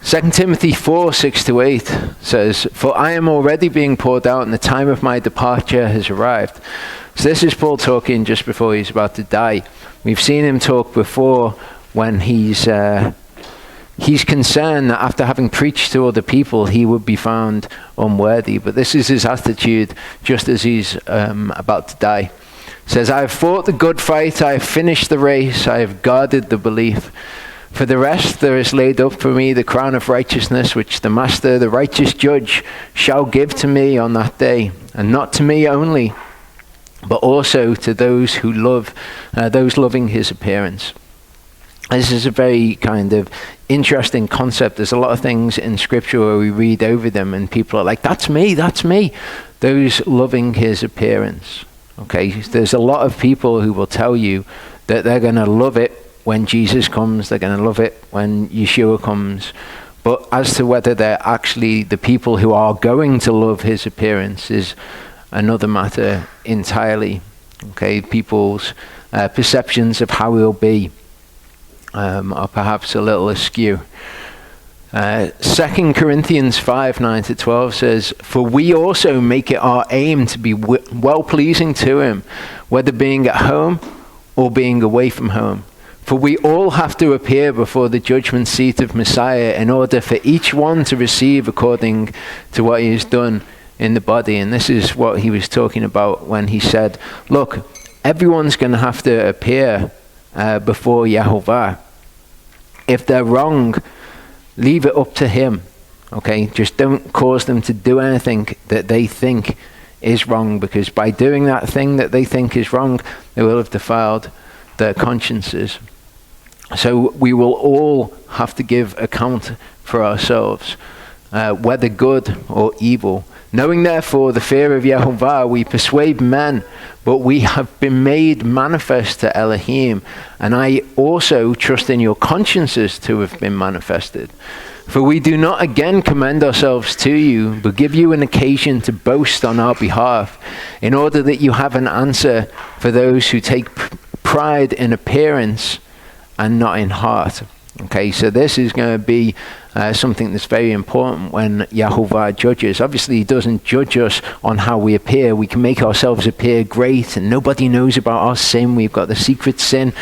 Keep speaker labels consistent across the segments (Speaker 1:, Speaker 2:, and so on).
Speaker 1: 2 Timothy 4:6-8 says, "For I am already being poured out, and the time of my departure has arrived." So this is Paul talking just before he's about to die. We've seen him talk before when he's concerned that after having preached to other people, he would be found unworthy. But this is his attitude just as he's about to die. It says, "I have fought the good fight, I have finished the race, I have guarded the belief. For the rest there is laid up for me the crown of righteousness, which the Master, the righteous judge, shall give to me on that day, and not to me only, but also to those who love, those loving his appearance." This is a very kind of interesting concept. There's a lot of things in Scripture where we read over them and people are like, that's me. Those loving his appearance. Okay, there's a lot of people who will tell you that they're going to love it when Jesus comes, they're going to love it when Yeshua comes. But as to whether they're actually the people who are going to love his appearance is another matter entirely. Okay, people's perceptions of how he'll be are perhaps a little askew. 2 Corinthians 5:9-12 says, "For we also make it our aim to be well-pleasing to him, whether being at home or being away from home. For we all have to appear before the judgment seat of Messiah in order for each one to receive according to what he has done in the body." And this is what he was talking about when he said, look, everyone's going to have to appear before Yehova. If they're wrong, leave it up to him. Okay, just don't cause them to do anything that they think is wrong, because by doing that thing that they think is wrong, they will have defiled their consciences. So we will all have to give account for ourselves, whether good or evil. "Knowing therefore the fear of Yehovah, we persuade men, but we have been made manifest to Elohim. And I also trust in your consciences to have been manifested. For we do not again commend ourselves to you, but give you an occasion to boast on our behalf, in order that you have an answer for those who take pride in appearance and not in heart." Okay, so this is going to be something that's very important when Yehovah judges. Obviously, he doesn't judge us on how we appear. We can make ourselves appear great and nobody knows about our sin. We've got the secret sin.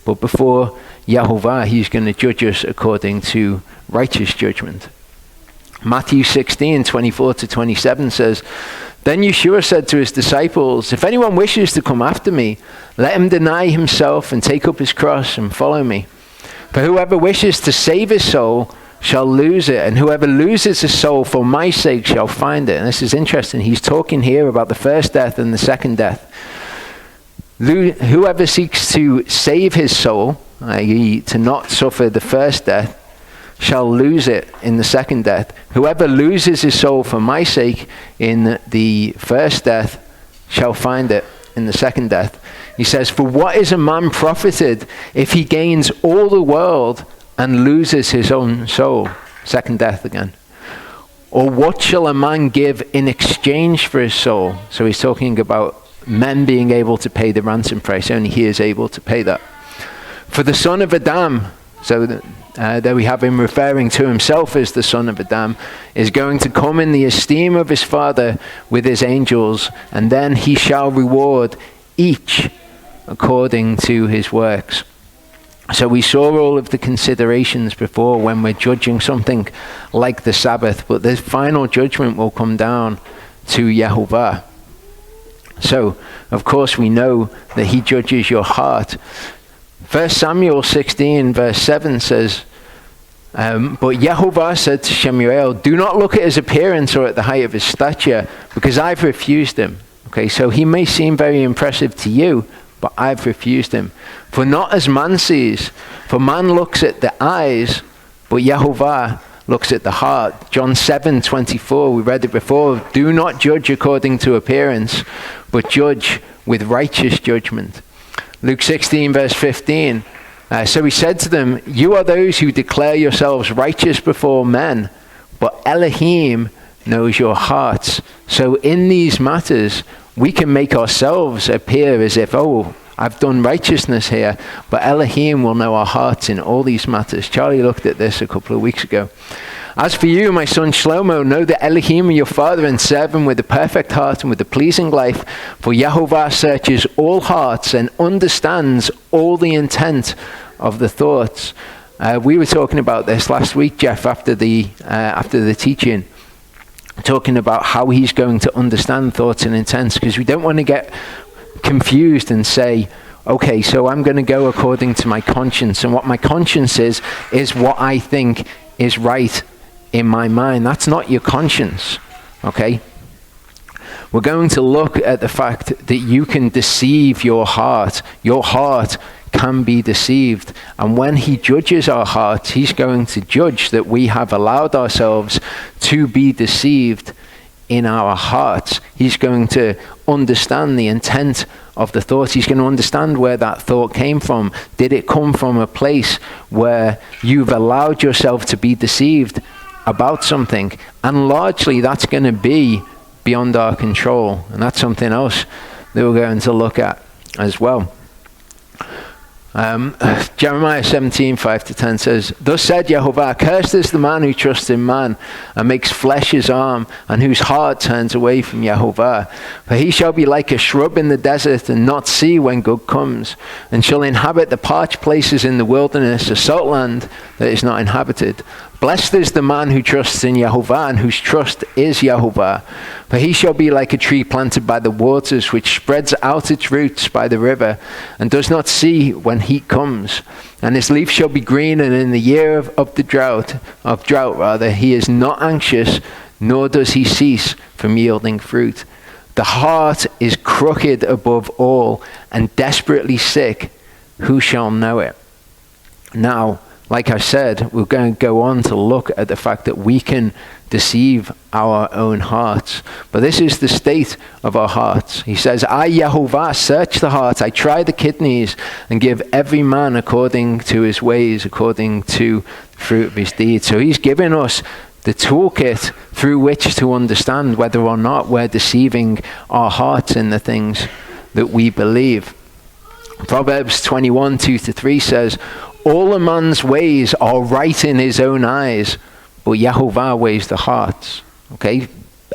Speaker 1: But before Yehovah, he's going to judge us according to righteous judgment. Matthew 16:24-27 says, "Then Yeshua said to his disciples, 'If anyone wishes to come after me, let him deny himself and take up his cross and follow me. For whoever wishes to save his soul shall lose it, and whoever loses his soul for my sake shall find it.'" And this is interesting. He's talking here about the first death and the second death. Whoever seeks to save his soul, i.e. to not suffer the first death, shall lose it in the second death. Whoever loses his soul for my sake in the first death shall find it in the second death. He says, "For what is a man profited if he gains all the world and loses his own soul?" Second death again. "Or what shall a man give in exchange for his soul?" So he's talking about men being able to pay the ransom price. Only he is able to pay that. "For the son of Adam," so there we have him referring to himself as the son of Adam, "is going to come in the esteem of his Father with his angels, and then he shall reward each according to his works." So we saw all of the considerations before when we're judging something like the Sabbath, but the final judgment will come down to Yehovah. So, of course, we know that he judges your heart. 1 Samuel 16 verse 7 says, "But Yehovah said to Shemuel, 'Do not look at his appearance or at the height of his stature, because I've refused him.'" Okay, so he may seem very impressive to you, but I've refused him. "For not as man sees, for man looks at the eyes, but Yehovah looks at the heart." John 7:24, we read it before. "Do not judge according to appearance, but judge with righteous judgment." Luke 16 verse 15, "So he said to them, 'You are those who declare yourselves righteous before men, but Elohim knows your hearts.'" So in these matters, we can make ourselves appear as if, oh, I've done righteousness here, but Elohim will know our hearts in all these matters. Charlie looked at this a couple of weeks ago. As for you, my son Shlomo, know that Elohim your father and serve him with a perfect heart and with a pleasing life. For Yehovah searches all hearts and understands all the intent of the thoughts. We were talking about this last week, Jeff, after the teaching, talking about how he's going to understand thoughts and intents, because we don't want to get confused and say, okay, so I'm going to go according to my conscience, and what my conscience is what I think is right in my mind. That's not your conscience, okay? We're going to look at the fact that you can deceive your heart. Your heart can be deceived. And when he judges our hearts, he's going to judge that we have allowed ourselves to be deceived in our hearts. He's going to understand the intent of the thought. He's going to understand where that thought came from. Did it come from a place where you've allowed yourself to be deceived about something? And largely that's going to be beyond our control. And that's something else that we're going to look at as well. Jeremiah 17, 5-10 says, Thus said Yehovah, cursed is the man who trusts in man and makes flesh his arm, and whose heart turns away from Yehovah. For he shall be like a shrub in the desert and not see when good comes, and shall inhabit the parched places in the wilderness, a salt land that is not inhabited. Blessed is the man who trusts in Yehovah and whose trust is Yehovah. For he shall be like a tree planted by the waters, which spreads out its roots by the river, and does not see when heat comes. And his leaf shall be green, and in the year of drought, he is not anxious, nor does he cease from yielding fruit. The heart is crooked above all, and desperately sick. Who shall know it? Now, like I said, we're going to go on to look at the fact that we can deceive our own hearts. But this is the state of our hearts. He says, I, Yehovah, search the heart. I try the kidneys and give every man according to his ways, according to the fruit of his deeds. So he's given us the toolkit through which to understand whether or not we're deceiving our hearts in the things that we believe. Proverbs 21, 2-3 says, all a man's ways are right in his own eyes, but Yehovah weighs the hearts. Okay?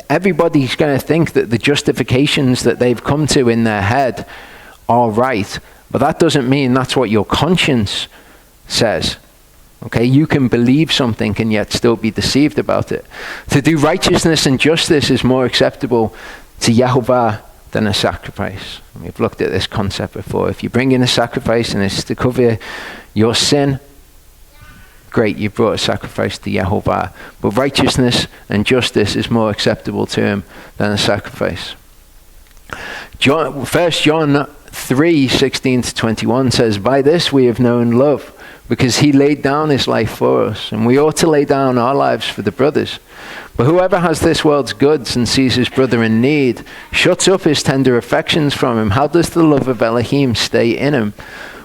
Speaker 1: Everybody's going to think that the justifications that they've come to in their head are right, but that doesn't mean that's what your conscience says. Okay? You can believe something and yet still be deceived about it. To do righteousness and justice is more acceptable to Yehovah than a sacrifice. We've looked at this concept before. If you bring in a sacrifice and it's to cover your sin, great, you brought a sacrifice to Yehovah. But righteousness and justice is more acceptable to him than a sacrifice. 1 John 3, 16-21 says, by this we have known love, because he laid down his life for us, and we ought to lay down our lives for the brothers. But whoever has this world's goods and sees his brother in need shuts up his tender affections from him. How does the love of Elohim stay in him?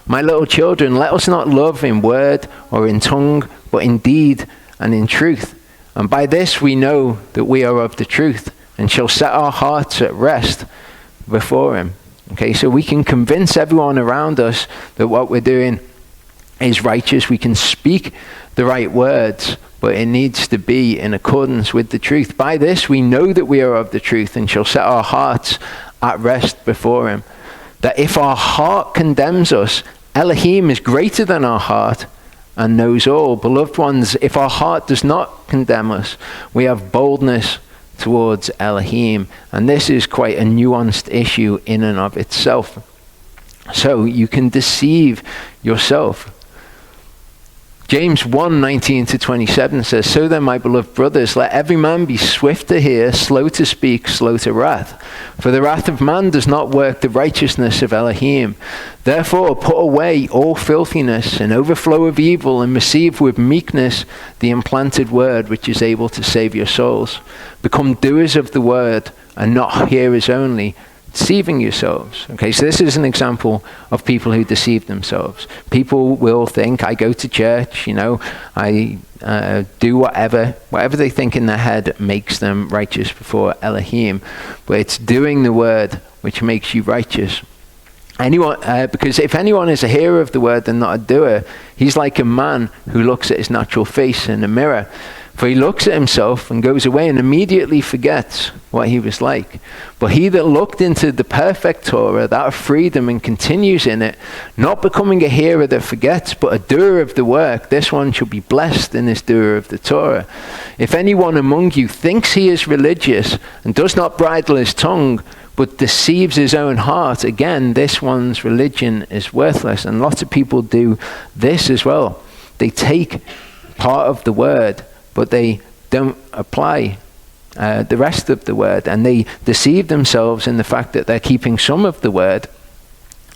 Speaker 1: My little children, let us not love in word or in tongue, but in deed and in truth. And by this we know that we are of the truth, and shall set our hearts at rest before him. Okay, so we can convince everyone around us that what we're doing is righteous. We can speak the right words, but it needs to be in accordance with the truth. By this we know that we are of the truth, and shall set our hearts at rest before him. That if our heart condemns us, Elohim is greater than our heart and knows all. Beloved ones, if our heart does not condemn us, we have boldness towards Elohim. And this is quite a nuanced issue in and of itself. So you can deceive yourself. James 1, 19-27 says, so then, my beloved brothers, let every man be swift to hear, slow to speak, slow to wrath. For the wrath of man does not work the righteousness of Elohim. Therefore, put away all filthiness and overflow of evil, and receive with meekness the implanted word, which is able to save your souls. Become doers of the word, and not hearers only, deceiving yourselves. Okay, so this is an example of people who deceive themselves. People will think, I go to church, I do whatever they think in their head makes them righteous before Elohim. But it's doing the word which makes you righteous. Because if anyone is a hearer of the word and not a doer, he's like a man who looks at his natural face in a mirror. For he looks at himself and goes away and immediately forgets what he was like. But he that looked into the perfect Torah, that of freedom, and continues in it, not becoming a hearer that forgets, but a doer of the work, this one shall be blessed in his doer of the Torah. If anyone among you thinks he is religious and does not bridle his tongue, but deceives his own heart, again, this one's religion is worthless. And lots of people do this as well. They take part of the word, but they don't apply the rest of the word, and they deceive themselves in the fact that they're keeping some of the word,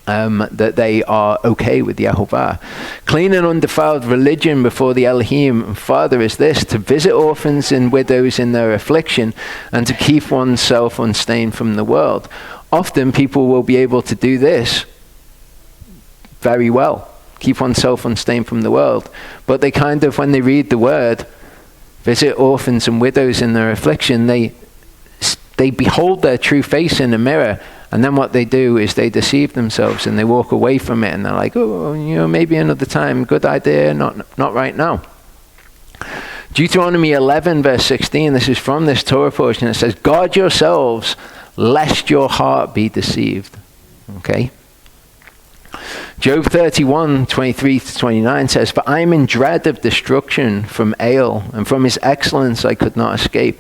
Speaker 1: that they are okay with Yahweh. Clean and undefiled religion before the Elohim and Father is this: to visit orphans and widows in their affliction, and to keep oneself unstained from the world. Often people will be able to do this very well, keep oneself unstained from the world, but they kind of, when they read the word, visit orphans and widows in their affliction, they behold their true face in a mirror, and then what they do is they deceive themselves and they walk away from it, and they're like, oh, maybe another time, good idea, not right now. Deuteronomy 11 verse 16, this is from this Torah portion. It says, guard yourselves lest your heart be deceived. Okay. Job 31, 23 to 29 says, for I am in dread of destruction from Ale, and from his excellence I could not escape.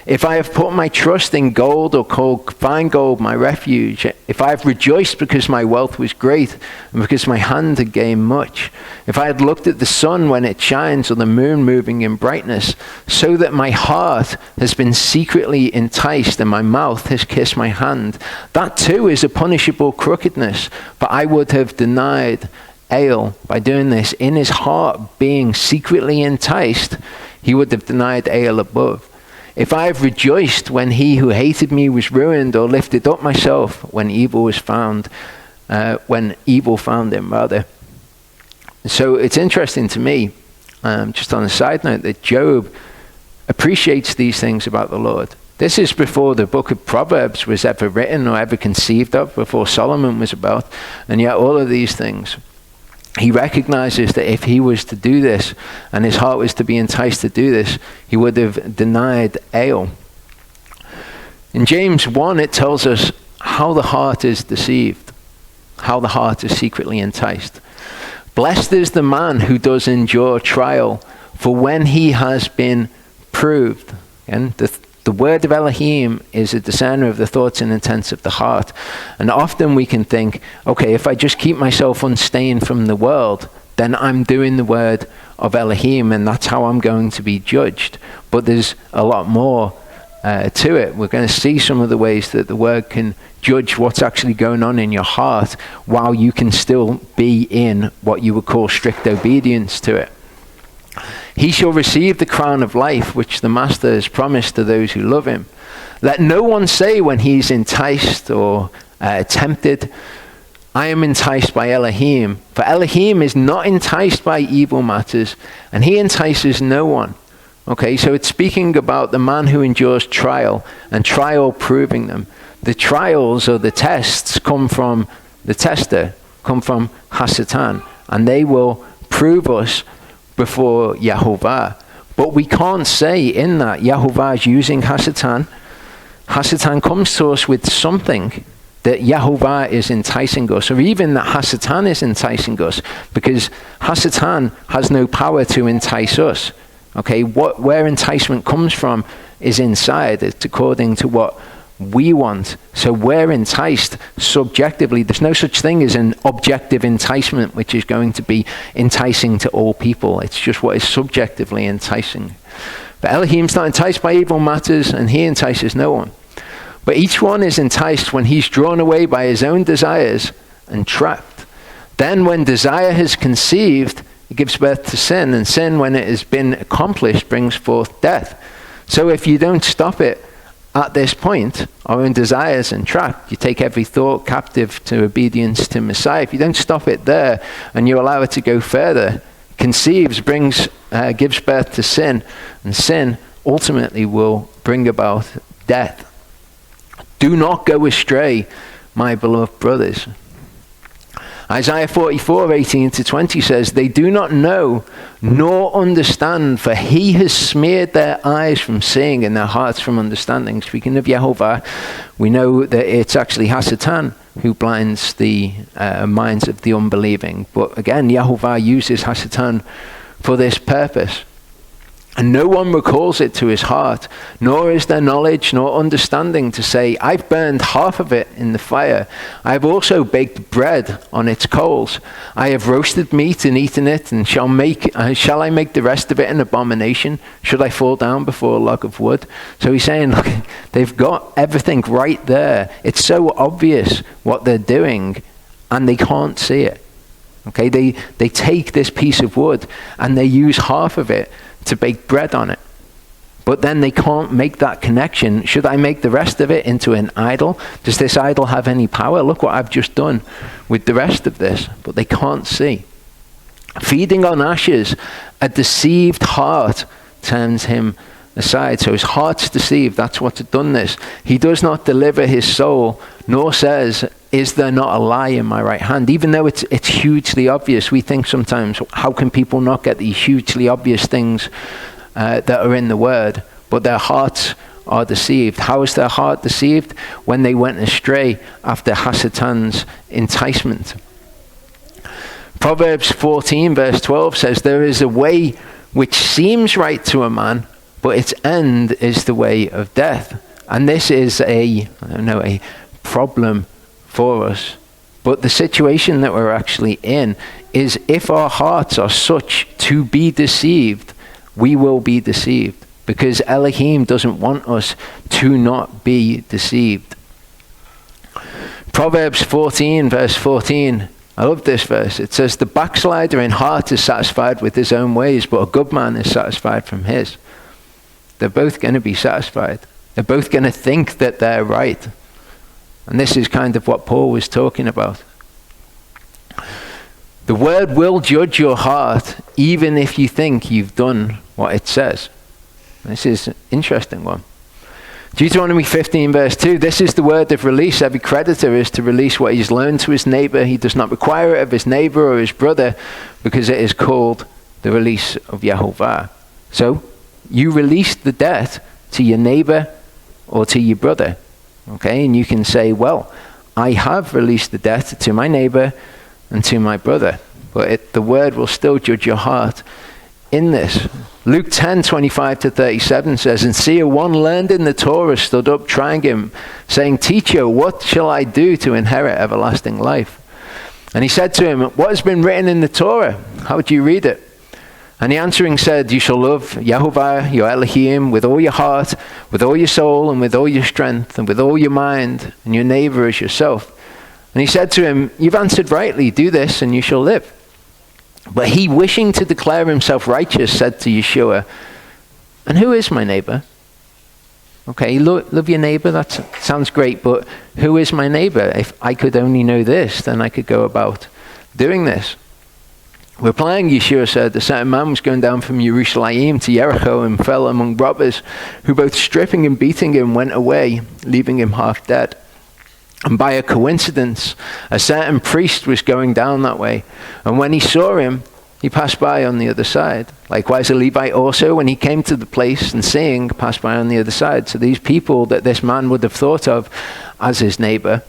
Speaker 1: If I have put my trust in gold, or called fine gold my refuge, if I have rejoiced because my wealth was great, and because my hand had gained much, if I had looked at the sun when it shines, or the moon moving in brightness, so that my heart has been secretly enticed, and my mouth has kissed my hand, that too is a punishable crookedness. But I would have denied Ale by doing this. In his heart being secretly enticed, he would have denied Ale above. If I have rejoiced when he who hated me was ruined, or lifted up myself when evil was found, when evil found him, rather. So it's interesting to me, just on a side note, that Job appreciates these things about the Lord. This is before the book of Proverbs was ever written or ever conceived of, before Solomon was about, and yet all of these things, he recognizes that if he was to do this, and his heart was to be enticed to do this, he would have denied Ale. In James 1, it tells us how the heart is deceived, how the heart is secretly enticed. Blessed is the man who does endure trial, for when he has been proved. And the word of Elohim is a discerner of the thoughts and intents of the heart. And often we can think, okay, if I just keep myself unstained from the world, then I'm doing the word of Elohim, and that's how I'm going to be judged. But there's a lot more to it. We're going to see some of the ways that the word can judge what's actually going on in your heart, while you can still be in what you would call strict obedience to it. He shall receive the crown of life, which the Master has promised to those who love him. Let no one say when he's enticed or tempted, I am enticed by Elohim. For Elohim is not enticed by evil matters, and he entices no one. Okay, so it's speaking about the man who endures trial, and trial proving them. The trials or the tests come from the tester, come from Hasatan, and they will prove us before Yahweh. But we can't say in that Yahweh is using Hasatan. Hasatan comes to us with something that Yahweh is enticing us, or even that Hasatan is enticing us, because Hasatan has no power to entice us. Okay, where enticement comes from is inside. It's according to what we want. So we're enticed subjectively. There's no such thing as an objective enticement, which is going to be enticing to all people. It's just what is subjectively enticing. But Elohim's not enticed by evil matters, and he entices no one. But each one is enticed when he's drawn away by his own desires and trapped. Then when desire has conceived, it gives birth to sin, and sin, when it has been accomplished, brings forth death. So if you don't stop it at this point, our own desires and trapped, you take every thought captive to obedience to Messiah. If you don't stop it there and you allow it to go further, conceives, gives birth to sin, and sin ultimately will bring about death. Do not go astray, my beloved brothers. Isaiah 44:18-20 says, they do not know nor understand, for he has smeared their eyes from seeing and their hearts from understanding. Speaking of Yehova, we know that it's actually Hasatan who blinds the minds of the unbelieving. But again, Yehova uses Hasatan for this purpose. And no one recalls it to his heart, nor is there knowledge nor understanding to say, I've burned half of it in the fire. I have also baked bread on its coals. I have roasted meat and eaten it, and shall I make the rest of it an abomination? Should I fall down before a log of wood? So he's saying, look, they've got everything right there. It's so obvious what they're doing, and they can't see it. Okay, they take this piece of wood, and they use half of it to bake bread on it. But then they can't make that connection. Should I make the rest of it into an idol? Does this idol have any power? Look what I've just done with the rest of this. But they can't see. Feeding on ashes, a deceived heart turns him aside. So his heart's deceived. That's what's done this. He does not deliver his soul, nor says, is there not a lie in my right hand? Even though it's hugely obvious, we think sometimes, how can people not get these hugely obvious things that are in the word? But their hearts are deceived. How is their heart deceived? When they went astray after Hasatan's enticement. Proverbs 14 verse 12 says, there is a way which seems right to a man, but its end is the way of death. And this is a problem for us. But the situation that we're actually in is, if our hearts are such to be deceived, we will be deceived, because Elohim doesn't want us to not be deceived. Proverbs 14 verse 14, I love this verse. It says, the backslider in heart is satisfied with his own ways, but a good man is satisfied from his. They're both going to be satisfied. They're both going to think that they're right. And this is kind of what Paul was talking about. The word will judge your heart, even if you think you've done what it says. This is an interesting one. Deuteronomy 15 verse 2, this is the word of release. Every creditor is to release what he's loaned to his neighbor. He does not require it of his neighbor or his brother, because it is called the release of Yehova. So you release the debt to your neighbor or to your brother. Okay, and you can say, well, I have released the debt to my neighbor and to my brother. But the word will still judge your heart in this. Luke 10:25-37 says, and seer, one learned in the Torah stood up, trying him, saying, teacher, what shall I do to inherit everlasting life? And he said to him, what has been written in the Torah? How do you read it? And he answering said, you shall love Yehova, your Elohim, with all your heart, with all your soul, and with all your strength, and with all your mind, and your neighbor as yourself. And he said to him, you've answered rightly, do this, and you shall live. But he, wishing to declare himself righteous, said to Yeshua, and who is my neighbor? Okay, love your neighbor, that sounds great, but who is my neighbor? If I could only know this, then I could go about doing this. Replying, Yeshua said, a certain man was going down from Jerusalem to Jericho and fell among robbers, who both stripping and beating him went away, leaving him half dead. And by a coincidence, a certain priest was going down that way, and when he saw him, he passed by on the other side. Likewise, a Levite also, when he came to the place and seeing, passed by on the other side. So these people that this man would have thought of as his neighbor,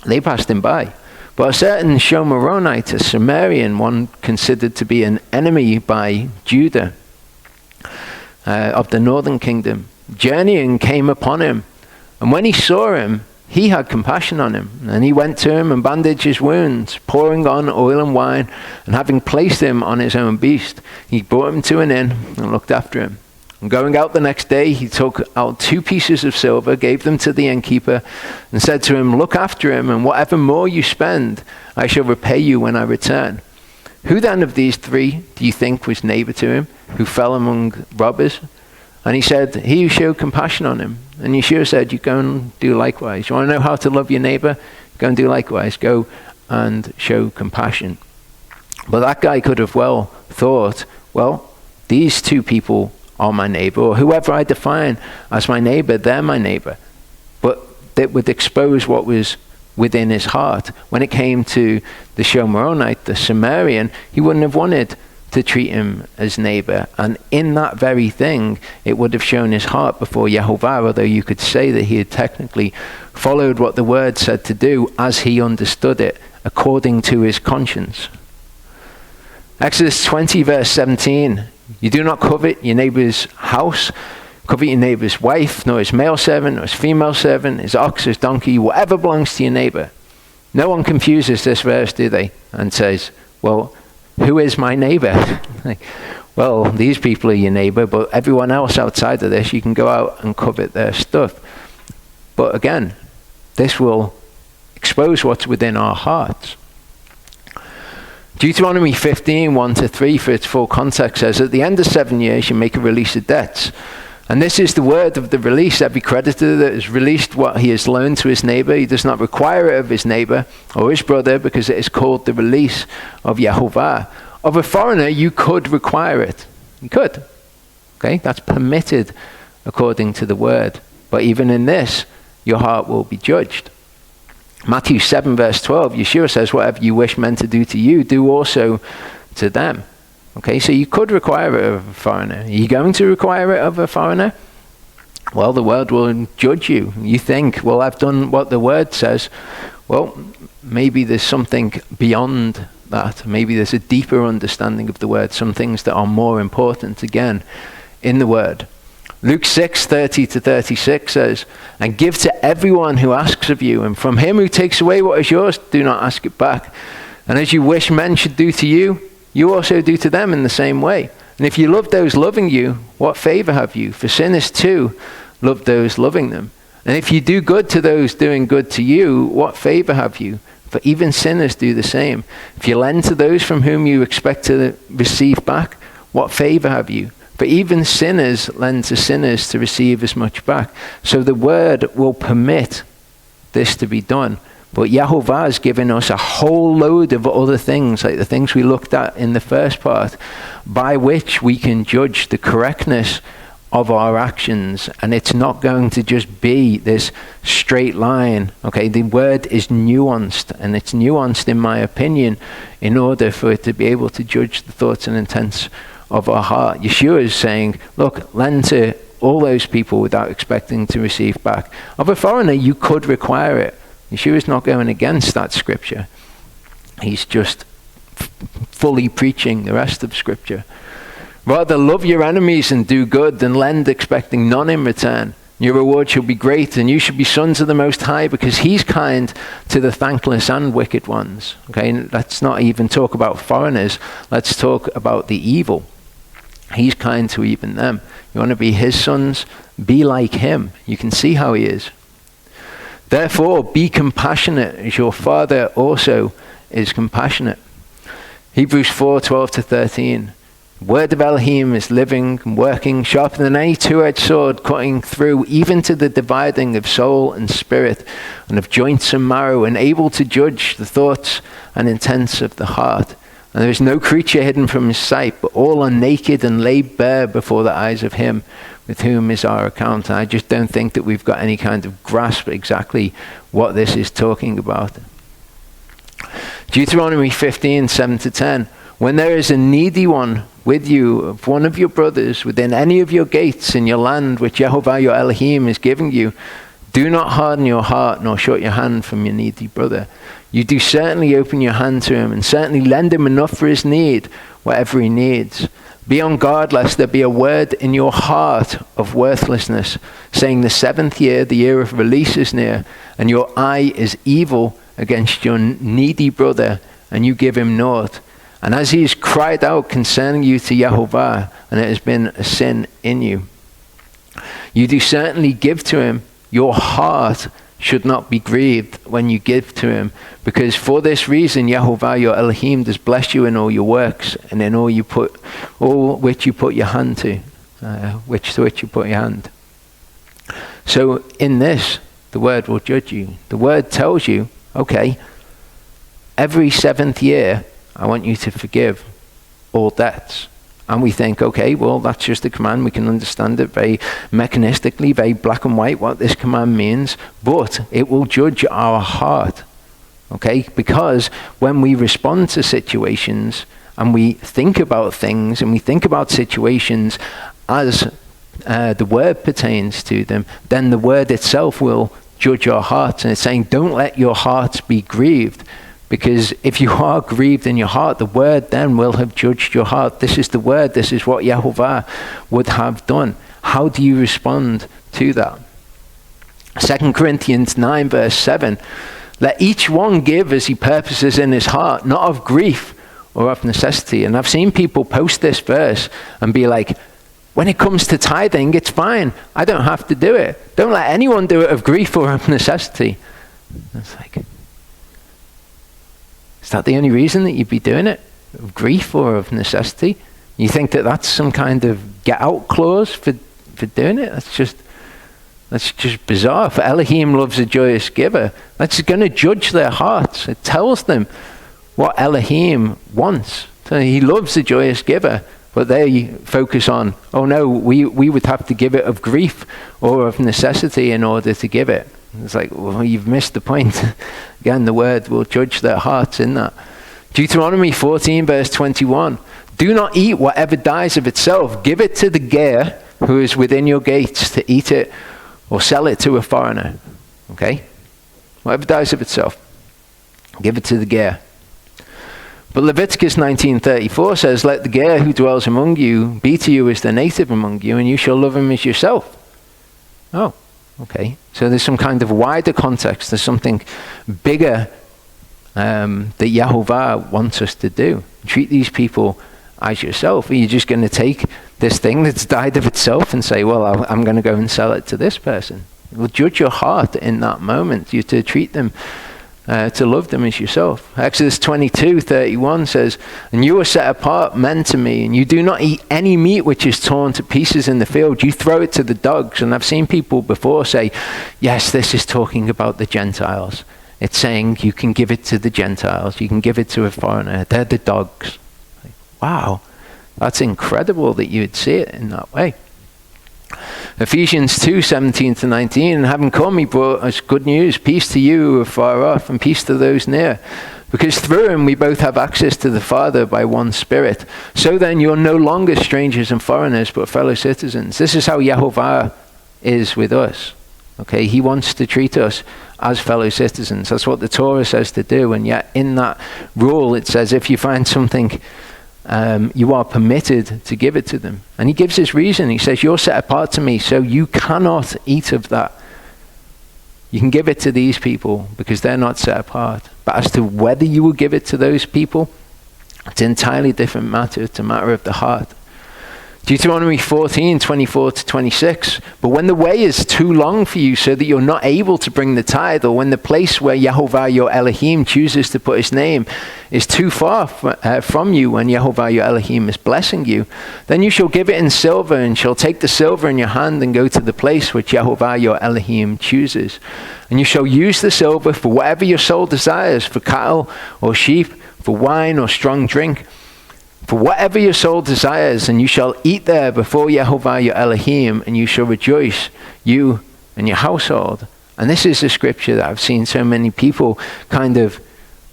Speaker 1: they passed him by. But a certain Shomeronite, a Samaritan, one considered to be an enemy by Judah, of the northern kingdom, journeying, came upon him. And when he saw him, he had compassion on him. And he went to him and bandaged his wounds, pouring on oil and wine. And having placed him on his own beast, he brought him to an inn and looked after him. And going out the next day, he took out 2 pieces of silver, gave them to the innkeeper, and said to him, look after him, and whatever more you spend, I shall repay you when I return. Who then of these 3 do you think was neighbor to him, who fell among robbers? And he said, he who showed compassion on him. And Yeshua said, you go and do likewise. You want to know how to love your neighbor? Go and do likewise. Go and show compassion. But that guy could have well thought, well, these 2 people are my neighbor, or whoever I define as my neighbor, they're my neighbor. But that would expose what was within his heart. When it came to the Shomeronite, the Sumerian, he wouldn't have wanted to treat him as neighbor. And in that very thing, it would have shown his heart before Yehovah, although you could say that he had technically followed what the word said to do as he understood it, according to his conscience. Exodus 20 verse 17, you do not covet your neighbor's house, covet your neighbor's wife, nor his male servant, nor his female servant, his ox, his donkey, whatever belongs to your neighbor. No one confuses this verse, do they? And says, well, who is my neighbor? Well, these people are your neighbor, but everyone else outside of this, you can go out and covet their stuff. But again, this will expose what's within our hearts. Deuteronomy 15, 1-3, for its full context, says, at the end of 7 years, you make a release of debts. And this is the word of the release. Every creditor that has released what he has loaned to his neighbor, he does not require it of his neighbor or his brother, because it is called the release of Yehovah. Of a foreigner, you could require it. You could. Okay, that's permitted according to the word. But even in this, your heart will be judged. Matthew 7 verse 12, Yeshua says, whatever you wish men to do to you, do also to them. Okay, so you could require it of a foreigner. Are you going to require it of a foreigner? Well, the word will judge you. You think, well, I've done what the word says. Well, maybe there's something beyond that. Maybe there's a deeper understanding of the word, some things that are more important, again, in the word. Luke 6, 30-36 says, and give to everyone who asks of you, and from him who takes away what is yours, do not ask it back. And as you wish men should do to you, you also do to them in the same way. And if you love those loving you, what favor have you? For sinners too love those loving them. And if you do good to those doing good to you, what favor have you? For even sinners do the same. If you lend to those from whom you expect to receive back, what favor have you? For even sinners lend to sinners to receive as much back. So the word will permit this to be done. But Yehovah has given us a whole load of other things, like the things we looked at in the first part, by which we can judge the correctness of our actions. And it's not going to just be this straight line. Okay, the word is nuanced, and it's nuanced, in my opinion, in order for it to be able to judge the thoughts and intents of our heart. Yeshua is saying, look, lend to all those people without expecting to receive back. Of a foreigner, you could require it. Yeshua is not going against that scripture. He's just fully preaching the rest of scripture. Rather, love your enemies and do good than lend expecting none in return. Your reward shall be great, and you shall be sons of the Most High, because he's kind to the thankless and wicked ones. Okay, let's not even talk about foreigners. Let's talk about the evil. He's kind to even them. You want to be his sons? Be like him. You can see how he is. Therefore, be compassionate as your Father also is compassionate. Hebrews 4, 12-13. Word of Elohim is living and working, sharper than any two-edged sword, cutting through even to the dividing of soul and spirit, and of joints and marrow, and able to judge the thoughts and intents of the heart. And there is no creature hidden from his sight, but all are naked and laid bare before the eyes of him with whom is our account. And I just don't think that we've got any kind of grasp exactly what this is talking about. Deuteronomy 15, 7-10. When there is a needy one with you, of one of your brothers, within any of your gates in your land, which Yehovah your Elohim is giving you, do not harden your heart, nor shut your hand from your needy brother. You do certainly open your hand to him, and certainly lend him enough for his need, whatever he needs. Be on guard lest there be a word in your heart of worthlessness, saying the 7th year, the year of release is near, and your eye is evil against your needy brother, and you give him naught. And as he has cried out concerning you to Yehovah, and it has been a sin in you, you do certainly give to him. Your heart should not be grieved when you give to him, because for this reason Yehovah your Elohim does bless you in all your works, and in all which you put your hand to, which you put your hand. So in this, the word will judge you. The word tells you, okay, every 7th year, I want you to forgive all debts. And we think, okay, well, that's just a command. We can understand it very mechanistically, very black and white, what this command means. But it will judge our heart. Okay? Because when we respond to situations and we think about things and we think about situations as the word pertains to them, then the word itself will judge our hearts. And it's saying, don't let your hearts be grieved. Because if you are grieved in your heart, the word then will have judged your heart. This is the word. This is what Yehova would have done. How do you respond to that? 2 Corinthians 9 verse 7. Let each one give as he purposes in his heart, not of grief or of necessity. And I've seen people post this verse and be like, when it comes to tithing, it's fine. I don't have to do it. Don't let anyone do it of grief or of necessity. It's like, is that the only reason that you'd be doing it? Of grief or of necessity? You think that that's some kind of get-out clause for doing it? That's just bizarre. For Elohim loves a joyous giver. That's going to judge their hearts. It tells them what Elohim wants. So he loves a joyous giver. But they focus on, oh no, we would have to give it of grief or of necessity in order to give it. It's like, well, you've missed the point. Again, the word will judge their hearts in that. Deuteronomy 14 verse 21. Do not eat whatever dies of itself. Give it to the ger who is within your gates to eat it or sell it to a foreigner. Okay? Whatever dies of itself. Give it to the ger. But Leviticus 19:34 says, let the ger who dwells among you be to you as the native among you, and you shall love him as yourself. Oh, okay. So there's some kind of wider context. There's something bigger that Yehova wants us to do. Treat these people as yourself. Are you just going to take this thing that's died of itself and say, well, I'm going to go and sell it to this person? It will judge your heart in that moment. You're to treat them to love them as yourself. Exodus 22:31 says, and you are set apart men to me, and you do not eat any meat which is torn to pieces in the field. You throw it to the dogs. And I've seen people before say, yes, this is talking about the Gentiles. It's saying you can give it to the Gentiles. You can give it to a foreigner. They're the dogs. Like, wow, that's incredible that you would see it in that way. Ephesians 2:17-19, and having come, he brought us good news, peace to you who are far off, and peace to those near. Because through him we both have access to the Father by one Spirit. So then you're no longer strangers and foreigners, but fellow citizens. This is how Yehova is with us. Okay, he wants to treat us as fellow citizens. That's what the Torah says to do. And yet in that rule it says if you find something, you are permitted to give it to them. And he gives his reason. He says, you're set apart to me, so you cannot eat of that. You can give it to these people because they're not set apart. But as to whether you will give it to those people, it's an entirely different matter. It's a matter of the heart. Deuteronomy 14:24-26. But when the way is too long for you so that you're not able to bring the tithe, or when the place where Yehova your Elohim chooses to put his name is too far from you, when Yehova your Elohim is blessing you, then you shall give it in silver, and shall take the silver in your hand and go to the place which Yehova your Elohim chooses. And you shall use the silver for whatever your soul desires, for cattle or sheep, for wine or strong drink, for whatever your soul desires, and you shall eat there before Yehova your Elohim, and you shall rejoice, you and your household. And this is a scripture that I've seen so many people kind of,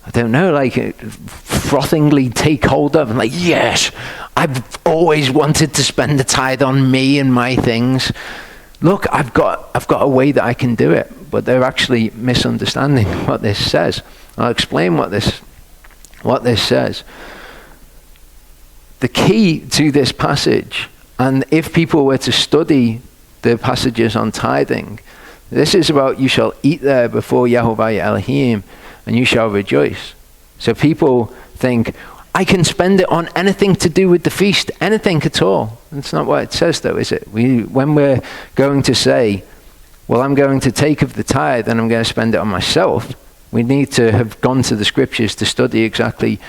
Speaker 1: I don't know, like frothingly take hold of, and like, yes, I've always wanted to spend the tithe on me and my things. Look, I've got a way that I can do it, but they're actually misunderstanding what this says. I'll explain what this says. The key to this passage, and if people were to study the passages on tithing, this is about you shall eat there before Yehova your Elohim, and you shall rejoice. So people think, I can spend it on anything to do with the feast, anything at all. That's not what it says though, is it? When we're going to say, well, I'm going to take of the tithe and I'm going to spend it on myself, we need to have gone to the scriptures to study exactly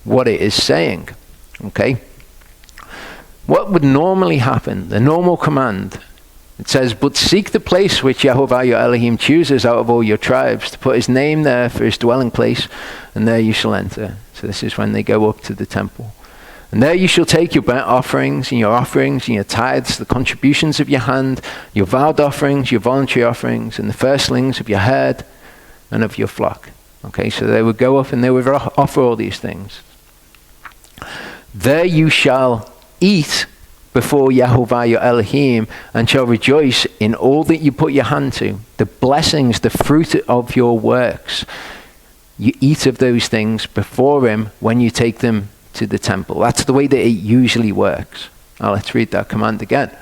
Speaker 1: what it is saying. Okay? What would normally happen, the normal command, it says, but seek the place which Yehova your Elohim chooses out of all your tribes, to put his name there for his dwelling place, and there you shall enter. So this is when they go up to the temple. And there you shall take your burnt offerings and your tithes, the contributions of your hand, your vowed offerings, your voluntary offerings, and the firstlings of your herd and of your flock. Okay, so they would go up and they would offer all these things. There you shall eat before Yahweh your Elohim, and shall rejoice in all that you put your hand to, the blessings, the fruit of your works. You eat of those things before him when you take them to the temple. That's the way that it usually works. Now let's read that command again.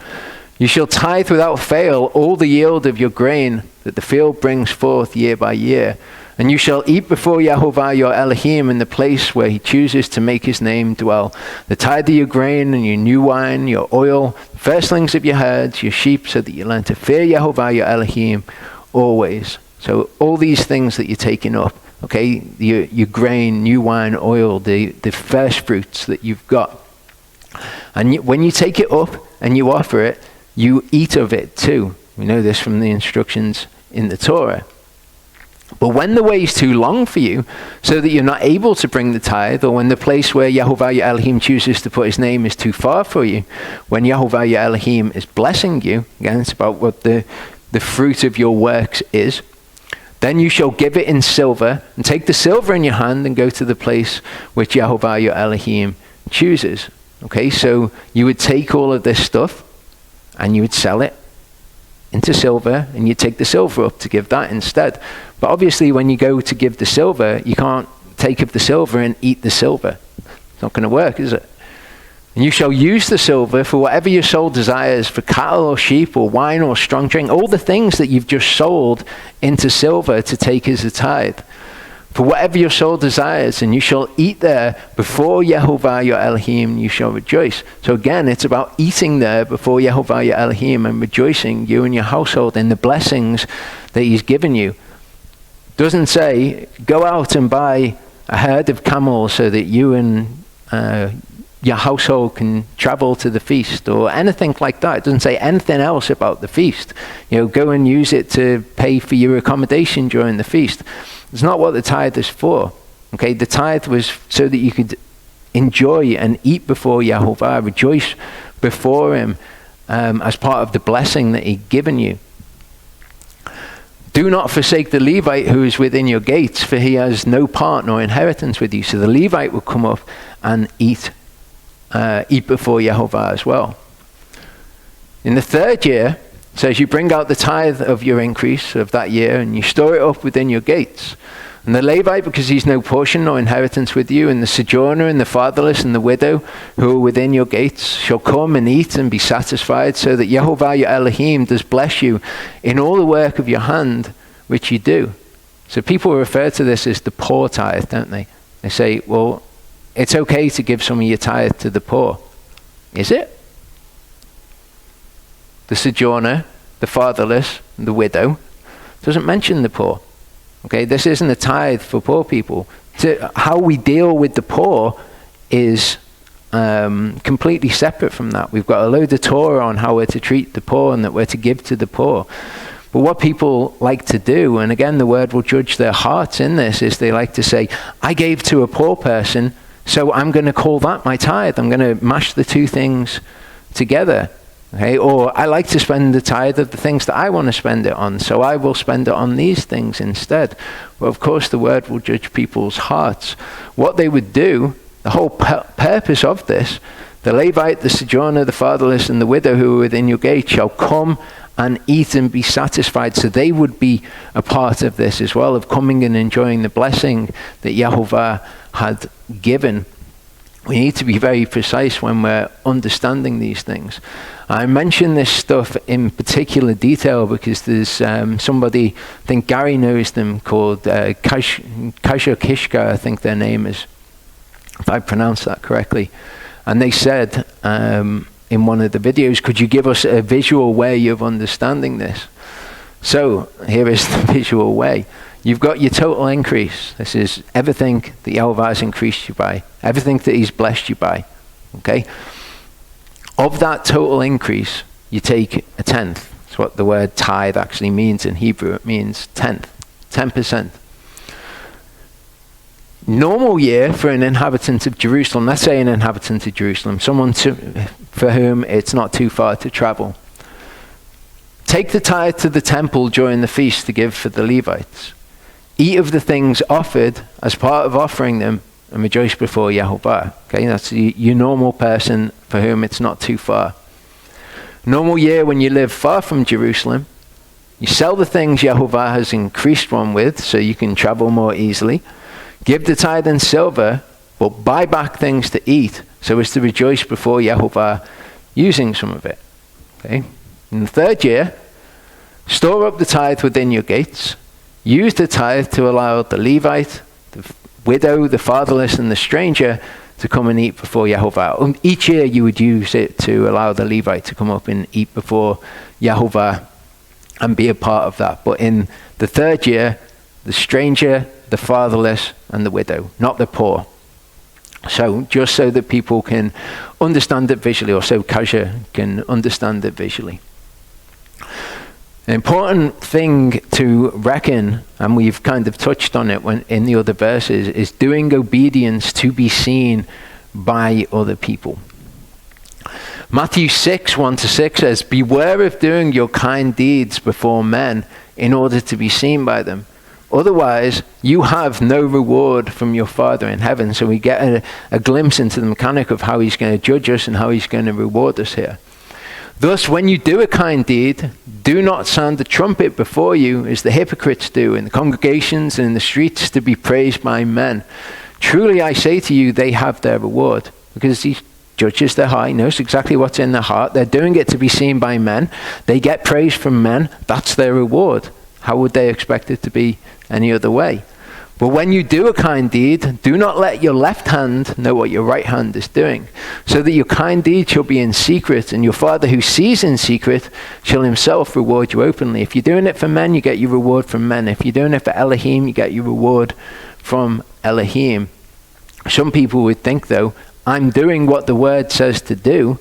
Speaker 1: You shall tithe without fail all the yield of your grain that the field brings forth year by year. And you shall eat before Yahweh your Elohim in the place where he chooses to make his name dwell. The tithe of your grain and your new wine, your oil, firstlings of your herds, your sheep, so that you learn to fear Yahweh your Elohim always. So all these things that you're taking up, okay, your grain, new wine, oil, the first fruits that you've got. And when you take it up and you offer it, you eat of it too. We know this from the instructions in the Torah. But when the way is too long for you, so that you're not able to bring the tithe, or when the place where Yahweh your Elohim chooses to put his name is too far for you, when Yahweh your Elohim is blessing you, again it's about what the fruit of your works is, then you shall give it in silver, and take the silver in your hand and go to the place which Yahweh your Elohim chooses. Okay, so you would take all of this stuff and you would sell it into silver, and you take the silver up to give that instead. But obviously when you go to give the silver, you can't take of the silver and eat the silver. It's not going to work, is it? And you shall use the silver for whatever your soul desires, for cattle or sheep or wine or strong drink, all the things that you've just sold into silver to take as a tithe. For whatever your soul desires, and you shall eat there before Yahweh your Elohim, you shall rejoice. So again, it's about eating there before Yahweh your Elohim and rejoicing, you and your household, in the blessings that he's given you. Doesn't say, go out and buy a herd of camels so that you and your household can travel to the feast, or anything like that. It doesn't say anything else about the feast. Go and use it to pay for your accommodation during the feast. It's not what the tithe is for. Okay, the tithe was so that you could enjoy and eat before Yahweh, rejoice before him as part of the blessing that he'd given you. Do not forsake the Levite who is within your gates, for he has no part nor inheritance with you. So the Levite will come up and eat before Yahweh as well. In the third year, it says you bring out the tithe of your increase of that year, and you store it up within your gates. And the Levite, because he's no portion nor inheritance with you, and the sojourner and the fatherless and the widow who are within your gates, shall come and eat and be satisfied, so that Yahweh your Elohim does bless you in all the work of your hand which you do. So people refer to this as the poor tithe, don't they? They say, well, it's okay to give some of your tithe to the poor. Is it? The sojourner, the fatherless, and the widow doesn't mention the poor. Okay, this isn't a tithe for poor people. How we deal with the poor is completely separate from that. We've got a load of Torah on how we're to treat the poor and that we're to give to the poor. But what people like to do, and again the word will judge their hearts in this, is they like to say, I gave to a poor person, so I'm going to call that my tithe. I'm going to mash the two things together. Okay, or I like to spend the tithe of the things that I want to spend it on, so I will spend it on these things instead. Well, of course, the word will judge people's hearts. What they would do, the whole purpose of this, the Levite, the sojourner, the fatherless, and the widow who are within your gate shall come and eat and be satisfied. So they would be a part of this as well, of coming and enjoying the blessing that Yahweh had given. We need to be very precise when we're understanding these things. I mention this stuff in particular detail because there's somebody, I think Gary knows them, called Kaisha Kishka, I think their name is, if I pronounce that correctly. And they said in one of the videos, could you give us a visual way of understanding this? So here is the visual way. You've got your total increase. This is everything that Yahweh has increased you by, everything that he's blessed you by. Okay? Of that total increase, you take a tenth. That's what the word tithe actually means in Hebrew. It means tenth, 10%. Normal year for an inhabitant of Jerusalem, let's say an inhabitant of Jerusalem, someone for whom it's not too far to travel. Take the tithe to the temple during the feast to give for the Levites. Eat of the things offered as part of offering them and rejoice before Yahweh. Okay, that's your normal person for whom it's not too far. Normal year when you live far from Jerusalem, you sell the things Yahweh has increased one with so you can travel more easily. Give the tithe in silver, but buy back things to eat so as to rejoice before Yahweh using some of it. Okay. In the third year, store up the tithe within your gates. Use the tithe to allow the Levite, the widow, the fatherless, and the stranger to come and eat before Yahweh. Each year you would use it to allow the Levite to come up and eat before Yahweh and be a part of that. But in the third year, the stranger, the fatherless, and the widow, not the poor. So just so that people can understand it visually, or so Kaja can understand it visually. An important thing to reckon, and we've kind of touched on it when in the other verses, is doing obedience to be seen by other people. Matthew 6, 1-6 says, "Beware of doing your kind deeds before men in order to be seen by them. Otherwise, you have no reward from your Father in heaven." So we get a glimpse into the mechanic of how he's going to judge us and how he's going to reward us here. "Thus, when you do a kind deed, do not sound the trumpet before you, as the hypocrites do in the congregations and in the streets, to be praised by men. Truly, I say to you, they have their reward." Because he judges their heart, he knows exactly what's in their heart. They're doing it to be seen by men. They get praise from men. That's their reward. How would they expect it to be any other way? "But when you do a kind deed, do not let your left hand know what your right hand is doing, so that your kind deed shall be in secret, and your Father who sees in secret shall himself reward you openly." If you're doing it for men, you get your reward from men. If you're doing it for Elohim, you get your reward from Elohim. Some people would think, though, I'm doing what the word says to do,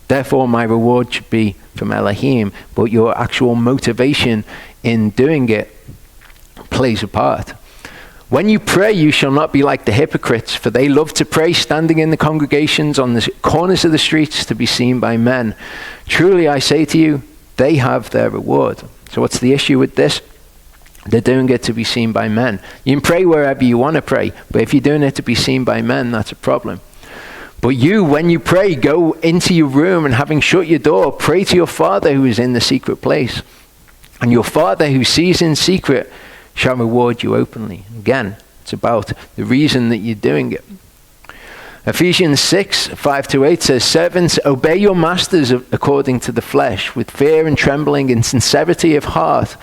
Speaker 1: therefore my reward should be from Elohim. But your actual motivation in doing it plays a part. "When you pray, you shall not be like the hypocrites, for they love to pray standing in the congregations on the corners of the streets to be seen by men. Truly, I say to you, they have their reward." So what's the issue with this? They're doing it to be seen by men. You can pray wherever you want to pray, but if you're doing it to be seen by men, that's a problem. "But you, when you pray, go into your room, and having shut your door, pray to your Father who is in the secret place. And your Father who sees in secret shall reward you openly." Again, it's about the reason that you're doing it. Ephesians 6, 5-8 says, "Servants, obey your masters according to the flesh, with fear and trembling and sincerity of heart,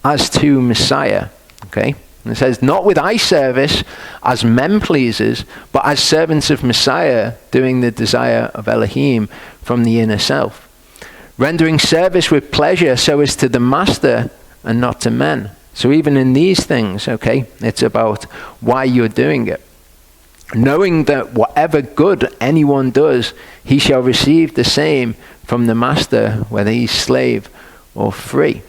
Speaker 1: as to Messiah." Okay? And it says, "Not with eye service as men pleasers, but as servants of Messiah, doing the desire of Elohim from the inner self. Rendering service with pleasure so as to the master and not to men." So even in these things, okay, it's about why you're doing it. "Knowing that whatever good anyone does, he shall receive the same from the master, whether he's slave or free."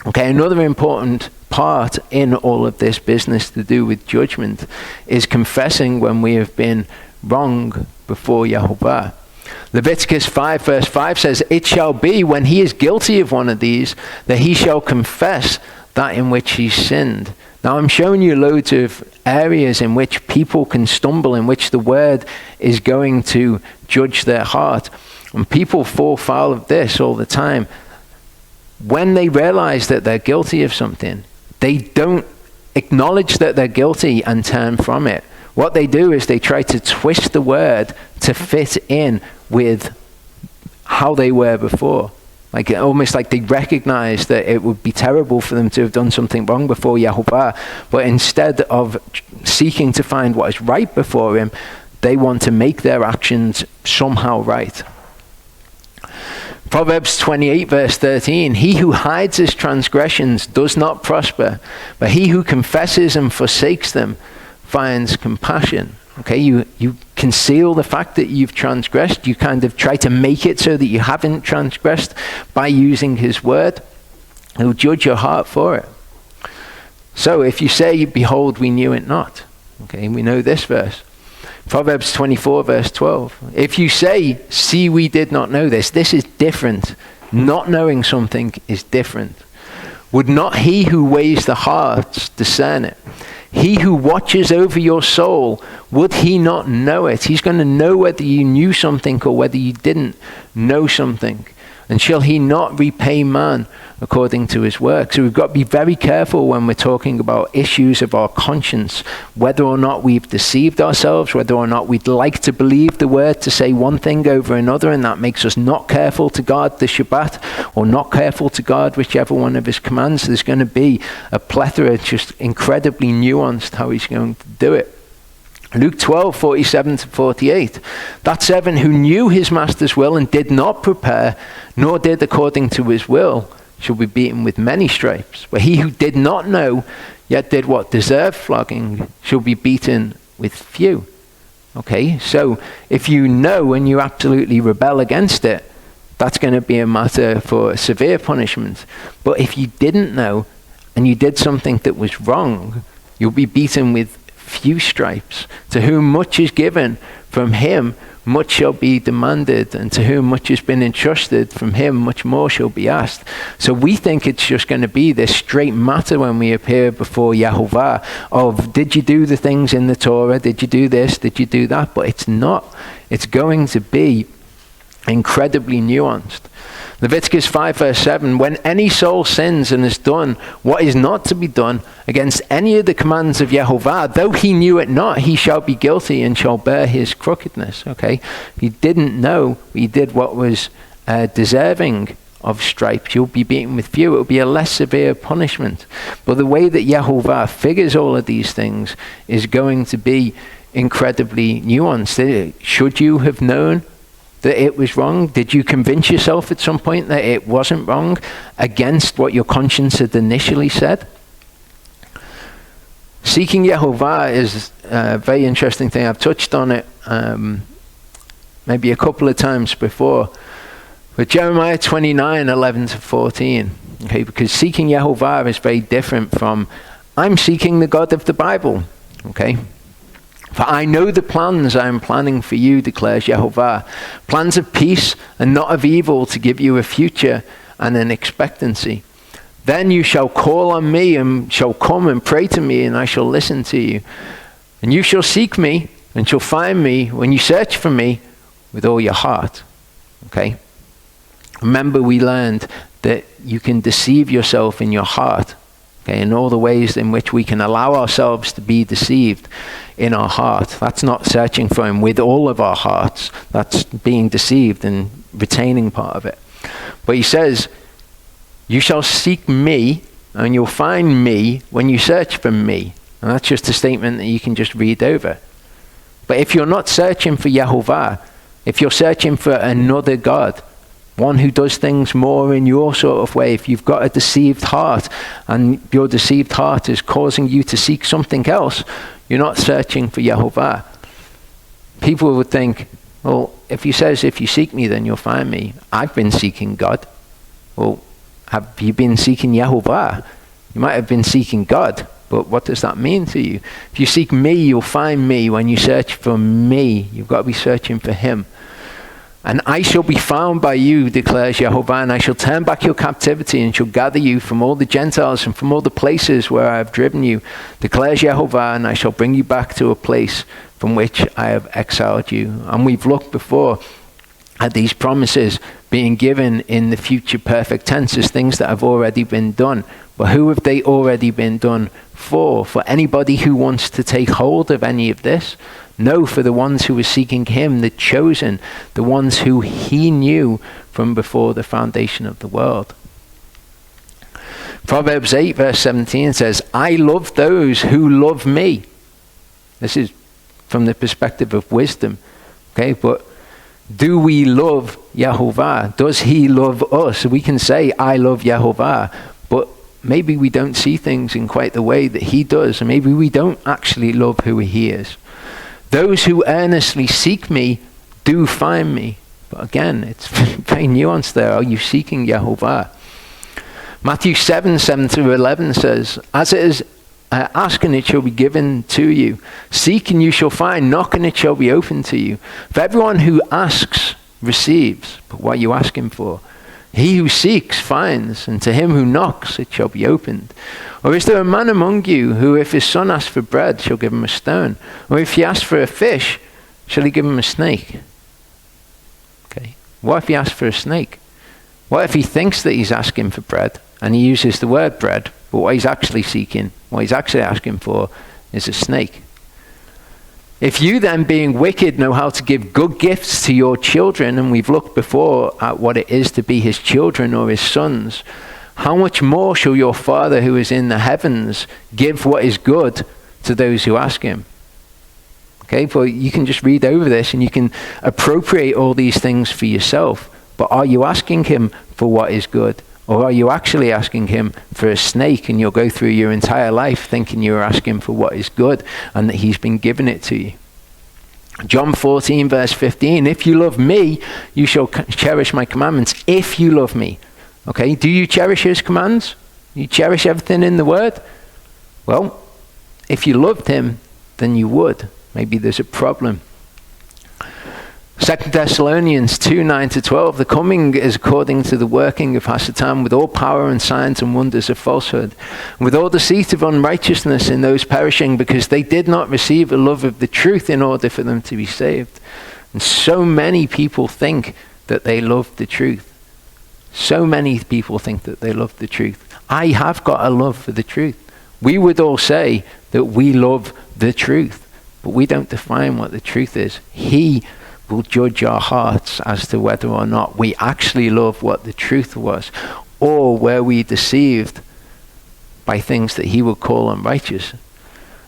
Speaker 1: Okay, another important part in all of this business to do with judgment is confessing when we have been wrong before Yahweh. Leviticus 5 verse 5 says, "It shall be when he is guilty of one of these, that he shall confess that in which he sinned." Now I'm showing you loads of areas in which people can stumble, in which the word is going to judge their heart. And people fall foul of this all the time. When they realize that they're guilty of something, they don't acknowledge that they're guilty and turn from it. What they do is they try to twist the word to fit in with how they were before. Like almost like they recognize that it would be terrible for them to have done something wrong before Yahweh, but instead of seeking to find what is right before him, they want to make their actions somehow right. Proverbs 28 verse 13, "He who hides his transgressions does not prosper, but he who confesses and forsakes them finds compassion." Okay, you conceal the fact that you've transgressed. You kind of try to make it so that you haven't transgressed by using his word. He'll judge your heart for it. So if you say, "Behold, we knew it not." Okay, we know this verse. Proverbs 24 verse 12. If you say, "See, we did not know this," this is different. Not knowing something is different. Would not he who weighs the hearts discern it? He who watches over your soul, would he not know it? He's going to know whether you knew something or whether you didn't know something. And shall he not repay man according to his work? So we've got to be very careful when we're talking about issues of our conscience, whether or not we've deceived ourselves, whether or not we'd like to believe the word to say one thing over another, and that makes us not careful to guard the Shabbat, or not careful to guard whichever one of his commands. There's going to be a plethora, just incredibly nuanced how he's going to do it. Luke 12:47-48. That servant who knew his master's will and did not prepare, nor did according to his will, shall be beaten with many stripes. But he who did not know, yet did what deserved flogging, shall be beaten with few. Okay, so if you know and you absolutely rebel against it, that's going to be a matter for severe punishment. But if you didn't know and you did something that was wrong, you'll be beaten with few stripes. To whom much is given, from him much shall be demanded, and to whom much has been entrusted, from him much more shall be asked. So we think it's just going to be this straight matter when we appear before Yahweh of, did you do the things in the Torah? Did you do this? Did you do that? But it's not. It's going to be incredibly nuanced. Leviticus 5:7, when any soul sins and has done what is not to be done against any of the commands of Yehovah, though he knew it not, he shall be guilty and shall bear his crookedness. Okay, if he didn't know, he did what was deserving of stripes, you'll be beaten with few. It will be a less severe punishment. But the way that Yehovah figures all of these things is going to be incredibly nuanced. Should you have known that it was wrong? Did you convince yourself at some point that it wasn't wrong against what your conscience had initially said? Seeking Yehovah is a very interesting thing. I've touched on it maybe a couple of times before. But Jeremiah 29:11-14, okay, because seeking Yehovah is very different from, I'm seeking the God of the Bible, okay? For I know the plans I am planning for you, declares Yehovah. Plans of peace and not of evil, to give you a future and an expectancy. Then you shall call on me and shall come and pray to me, and I shall listen to you. And you shall seek me and shall find me when you search for me with all your heart. Okay? Remember, we learned that you can deceive yourself in your heart. Okay, in all the ways in which we can allow ourselves to be deceived in our heart. That's not searching for him with all of our hearts. That's being deceived and retaining part of it. But he says, you shall seek me and you'll find me when you search for me. And that's just a statement that you can just read over. But if you're not searching for Yehovah, if you're searching for another God, one who does things more in your sort of way, if you've got a deceived heart and your deceived heart is causing you to seek something else, you're not searching for Yehovah. People would think, well, if he says, if you seek me, then you'll find me. I've been seeking God. Well, have you been seeking Yehovah? You might have been seeking God, but what does that mean to you? If you seek me, you'll find me. When you search for me, you've got to be searching for him. And I shall be found by you, declares Yehovah, and I shall turn back your captivity and shall gather you from all the Gentiles and from all the places where I have driven you, declares Yehovah, and I shall bring you back to a place from which I have exiled you. And we've looked before at these promises being given in the future perfect tense as things that have already been done. But who have they already been done for? For anybody who wants to take hold of any of this? No, for the ones who were seeking him, the chosen, the ones who he knew from before the foundation of the world. Proverbs 8:17 says, I love those who love me. This is from the perspective of wisdom. Okay, but do we love Yehovah? Does he love us? We can say, I love Yehovah, but maybe we don't see things in quite the way that he does, and maybe we don't actually love who he is. Those who earnestly seek me do find me. But again, it's very nuanced there. Are you seeking Yehovah? Matthew 7:7-11 says, as it is, ask and it shall be given to you. Seek and you shall find. Knock and it shall be opened to you. For everyone who asks receives. But what are you asking for? He who seeks finds, and to him who knocks it shall be opened. Or is there a man among you who, if his son asks for bread, shall give him a stone? Or if he asks for a fish, shall he give him a snake? Okay. What if he asks for a snake? What if he thinks that he's asking for bread, and he uses the word bread, but what he's actually seeking, what he's actually asking for, is a snake? If you then, being wicked, know how to give good gifts to your children, and we've looked before at what it is to be his children or his sons, how much more shall your Father who is in the heavens give what is good to those who ask him? Okay, well, you can just read over this and you can appropriate all these things for yourself. But are you asking him for what is good? Or are you actually asking him for a snake, and you'll go through your entire life thinking you're asking for what is good and that he's been giving it to you? John 14 verse 15, if you love me, you shall cherish my commandments. If you love me. Okay, do you cherish his commands? You cherish everything in the word? Well, if you loved him, then you would. Maybe there's a problem. 2 Thessalonians 2, 9-12, the coming is according to the working of Hasatan, with all power and signs and wonders of falsehood, with all deceit of unrighteousness in those perishing, because they did not receive a love of the truth in order for them to be saved. And so many people think that they love the truth. So many people think that they love the truth. I have got a love for the truth. We would all say that we love the truth, but we don't define what the truth is. He will judge our hearts as to whether or not we actually love what the truth was, or were we deceived by things that he would call unrighteous.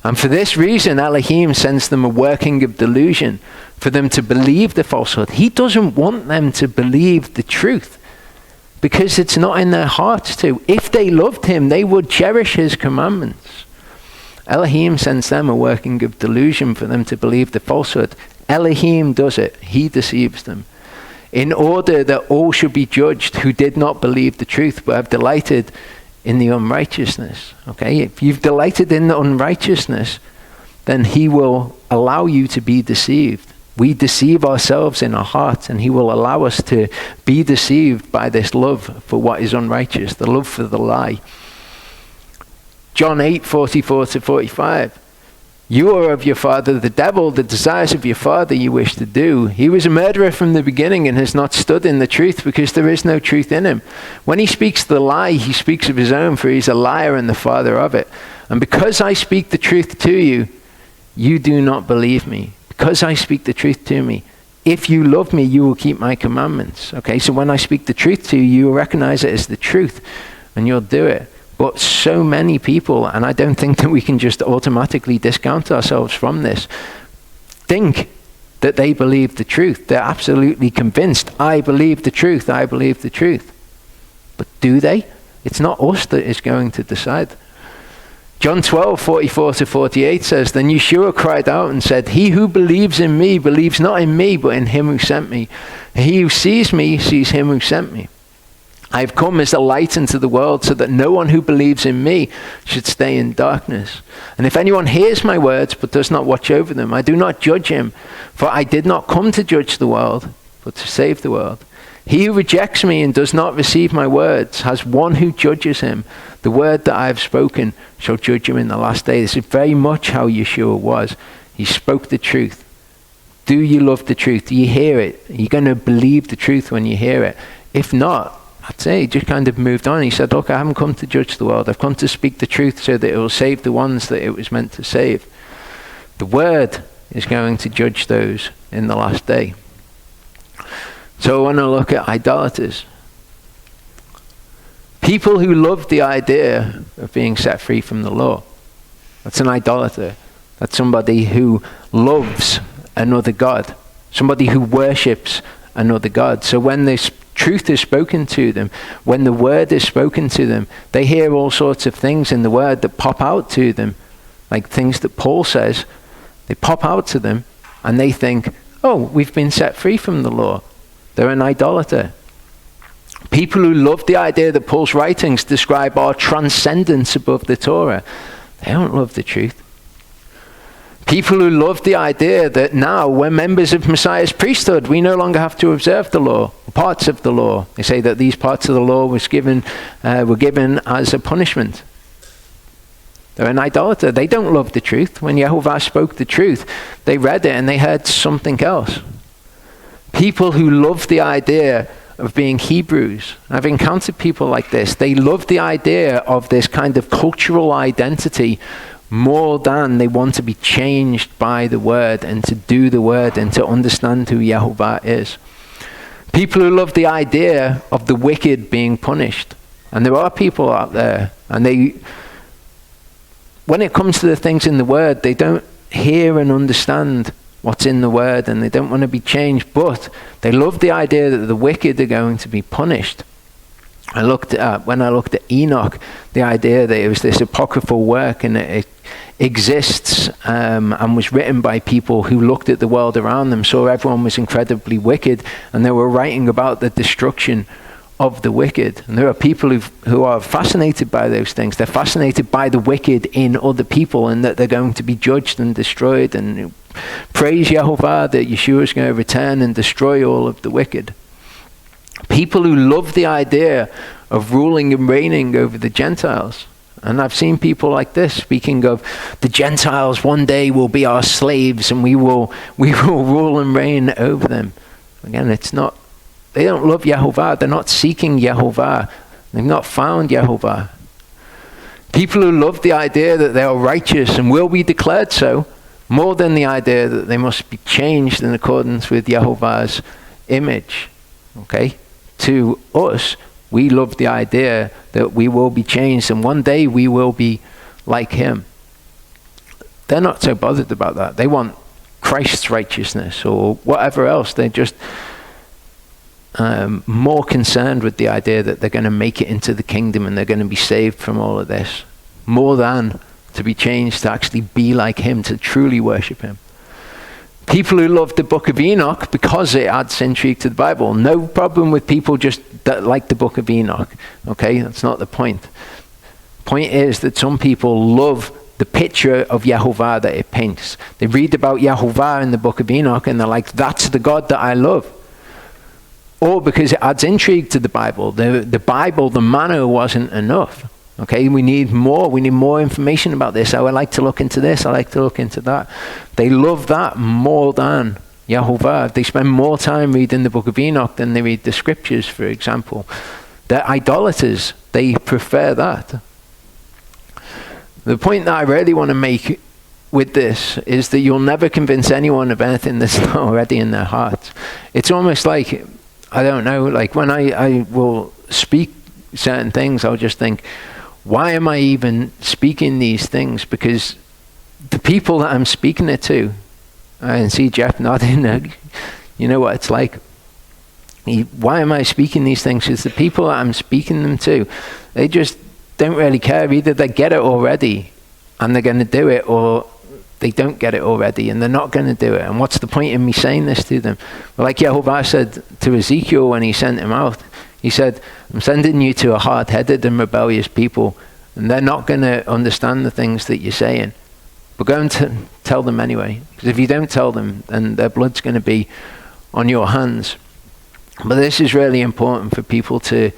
Speaker 1: And for this reason, Elohim sends them a working of delusion, for them to believe the falsehood. He doesn't want them to believe the truth, because it's not in their hearts to. If they loved him, they would cherish his commandments. Elohim sends them a working of delusion for them to believe the falsehood. Elohim does it. He deceives them. In order that all should be judged who did not believe the truth, but have delighted in the unrighteousness. Okay, if you've delighted in the unrighteousness, then he will allow you to be deceived. We deceive ourselves in our hearts, and he will allow us to be deceived by this love for what is unrighteous, the love for the lie. John 8, 44-45. You are of your father the devil, the desires of your father you wish to do. He was a murderer from the beginning and has not stood in the truth, because there is no truth in him. When he speaks the lie, he speaks of his own, for he is a liar and the father of it. And because I speak the truth to you, you do not believe me. Because I speak the truth to me. If you love me, you will keep my commandments. Okay, so when I speak the truth to you, you will recognize it as the truth and you'll do it. But so many people, and I don't think that we can just automatically discount ourselves from this, think that they believe the truth. They're absolutely convinced, I believe the truth, I believe the truth. But do they? It's not us that is going to decide. John 12, 44-48 says, Then Yeshua cried out and said, He who believes in me believes not in me, but in him who sent me. He who sees me sees him who sent me. I have come as a light into the world, so that no one who believes in me should stay in darkness. And if anyone hears my words but does not watch over them, I do not judge him, for I did not come to judge the world, but to save the world. He who rejects me and does not receive my words has one who judges him. The word that I have spoken shall judge him in the last day. This is very much how Yeshua was. He spoke the truth. Do you love the truth? Do you hear it? Are you going to believe the truth when you hear it? If not, I'd say he just kind of moved on. He said, look, I haven't come to judge the world. I've come to speak the truth so that it will save the ones that it was meant to save. The word is going to judge those in the last day. So I want to look at idolaters. People who love the idea of being set free from the law. That's an idolater. That's somebody who loves another god. Somebody who worships another god. So when this truth is spoken to them, when the word is spoken to them, they hear all sorts of things in the word that pop out to them, like things that Paul says. They pop out to them and they think, oh, we've been set free from the law. They're an idolater. People who love the idea that Paul's writings describe our transcendence above the Torah, they don't love the truth. People who love the idea that now we're members of Messiah's priesthood, we no longer have to observe the law, parts of the law. They say that these parts of the law were given as a punishment. They're an idolater. They don't love the truth. When Yehova spoke the truth, they read it and they heard something else. People who love the idea of being Hebrews. I've encountered people like this. They love the idea of this kind of cultural identity more than they want to be changed by the word and to do the word and to understand who Yehova is. People who love the idea of the wicked being punished. And there are people out there, and when it comes to the things in the word, they don't hear and understand what's in the word, and they don't want to be changed, but they love the idea that the wicked are going to be punished. When I looked at Enoch, the idea that it was this apocryphal work and it exists and was written by people who looked at the world around them, saw everyone was incredibly wicked, and they were writing about the destruction of the wicked. And there are people who are fascinated by those things. They're fascinated by the wicked in other people and that they're going to be judged and destroyed. And praise Yehova that Yeshua is going to return and destroy all of the wicked. People who love the idea of ruling and reigning over the Gentiles. And I've seen people like this speaking of the Gentiles one day will be our slaves and we will rule and reign over them. Again, they don't love Yehova. They're not seeking Yehova. They've not found Yehova. People who love the idea that they are righteous and will be declared so, more than the idea that they must be changed in accordance with Yehova's image. Okay? To us, we love the idea that we will be changed and one day we will be like him. They're not so bothered about that. They want Christ's righteousness or whatever else. They're just more concerned with the idea that they're going to make it into the kingdom and they're going to be saved from all of this, more than to be changed to actually be like him, to truly worship him. People who love the book of Enoch because it adds intrigue to the Bible. No problem with people just that like the book of Enoch. Okay, that's not the point. Point is that some people love the picture of Yehova that it paints. They read about Yehova in the book of Enoch and they're like, that's the God that I love. Or because it adds intrigue to the Bible. The Bible, the manna wasn't enough. Okay, we need more. We need more information about this. I would like to look into this. I like to look into that. They love that more than Yehova. They spend more time reading the book of Enoch than they read the scriptures, for example. They're idolaters. They prefer that. The point that I really want to make with this is that you'll never convince anyone of anything that's not already in their hearts. It's almost like, I don't know, like when I will speak certain things, I'll just think, why am I even speaking these things? Because the people that I'm speaking it to, I can see Jeff nodding, you know what it's like. Why am I speaking these things? Because the people that I'm speaking them to, they just don't really care. Either they get it already and they're going to do it, or they don't get it already and they're not going to do it. And what's the point in me saying this to them? Well, like Yehova said to Ezekiel when he sent him out, he said, I'm sending you to a hard-headed and rebellious people, and they're not going to understand the things that you're saying. But go and tell them anyway. Because if you don't tell them, then their blood's going to be on your hands. But this is really important for people to,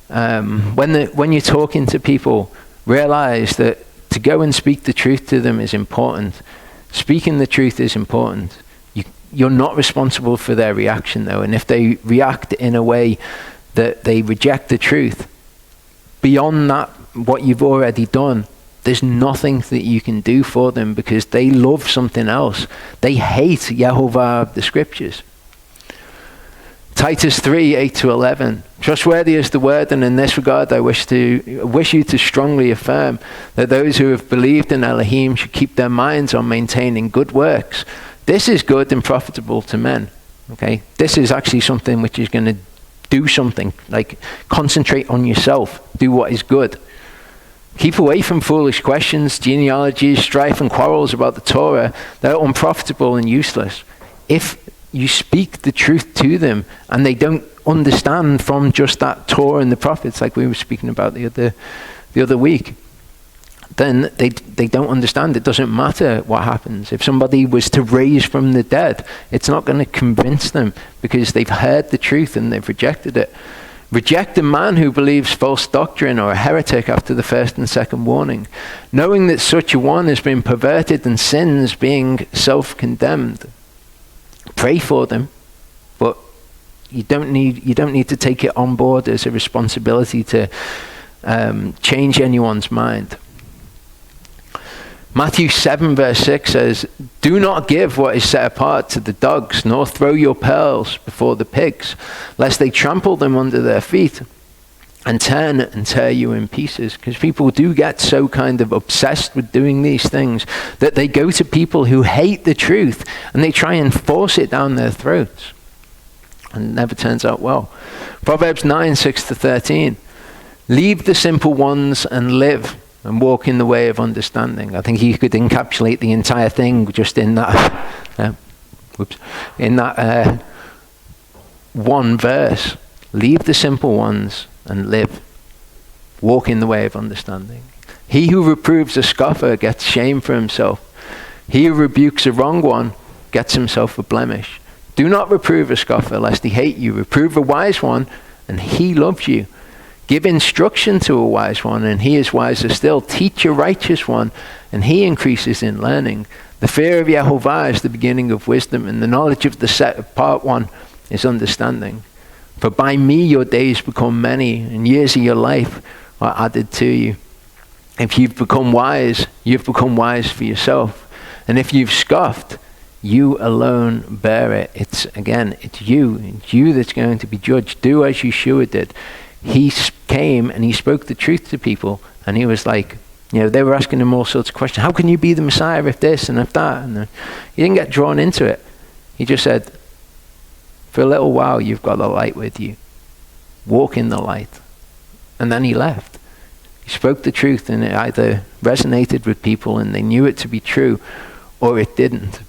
Speaker 1: when you're talking to people, realize that to go and speak the truth to them is important. Speaking the truth is important. You're not responsible for their reaction, though. And if they react in a way that they reject the truth, beyond that, what you've already done, there's nothing that you can do for them because they love something else. They hate Yehovah of the scriptures. Titus 3, 8-11. Trustworthy is the word, and in this regard I wish you to strongly affirm that those who have believed in Elohim should keep their minds on maintaining good works. This is good and profitable to men. Okay? This is actually something which is going to do something, like concentrate on yourself, do what is good. Keep away from foolish questions, genealogies, strife and quarrels about the Torah. They're unprofitable and useless. If you speak the truth to them and they don't understand from just that Torah and the prophets, like we were speaking about the other week, then they don't understand. It doesn't matter what happens. If somebody was to raise from the dead, it's not going to convince them because they've heard the truth and they've rejected it. Reject a man who believes false doctrine or a heretic after the first and second warning, knowing that such a one has been perverted and sins, being self-condemned. Pray for them, but you don't need to take it on board as a responsibility to change anyone's mind. Matthew 7 verse 6 says, "Do not give what is set apart to the dogs, nor throw your pearls before the pigs, lest they trample them under their feet and turn and tear you in pieces." Because people do get so kind of obsessed with doing these things that they go to people who hate the truth and they try and force it down their throats. And it never turns out well. Proverbs 9, 6-13. "Leave the simple ones and live, and walk in the way of understanding." I think you could encapsulate the entire thing just in that, one verse. Leave the simple ones and live. Walk in the way of understanding. He who reproves a scoffer gets shame for himself. He who rebukes a wrong one gets himself a blemish. Do not reprove a scoffer, lest he hate you. Reprove a wise one, and he loves you. Give instruction to a wise one, and he is wiser still. Teach a righteous one, and he increases in learning. The fear of Yehova is the beginning of wisdom, and the knowledge of the set apart one is understanding. For by me your days become many, and years of your life are added to you. If you've become wise for yourself. And if you've scoffed, you alone bear it. It's you that's going to be judged. Do as Yeshua did. He came and he spoke the truth to people, and he was like, they were asking him all sorts of questions. How can you be the Messiah if this and if that? And he didn't get drawn into it. He just said, for a little while, you've got the light with you. Walk in the light. And then he left. He spoke the truth, and it either resonated with people and they knew it to be true, or it didn't.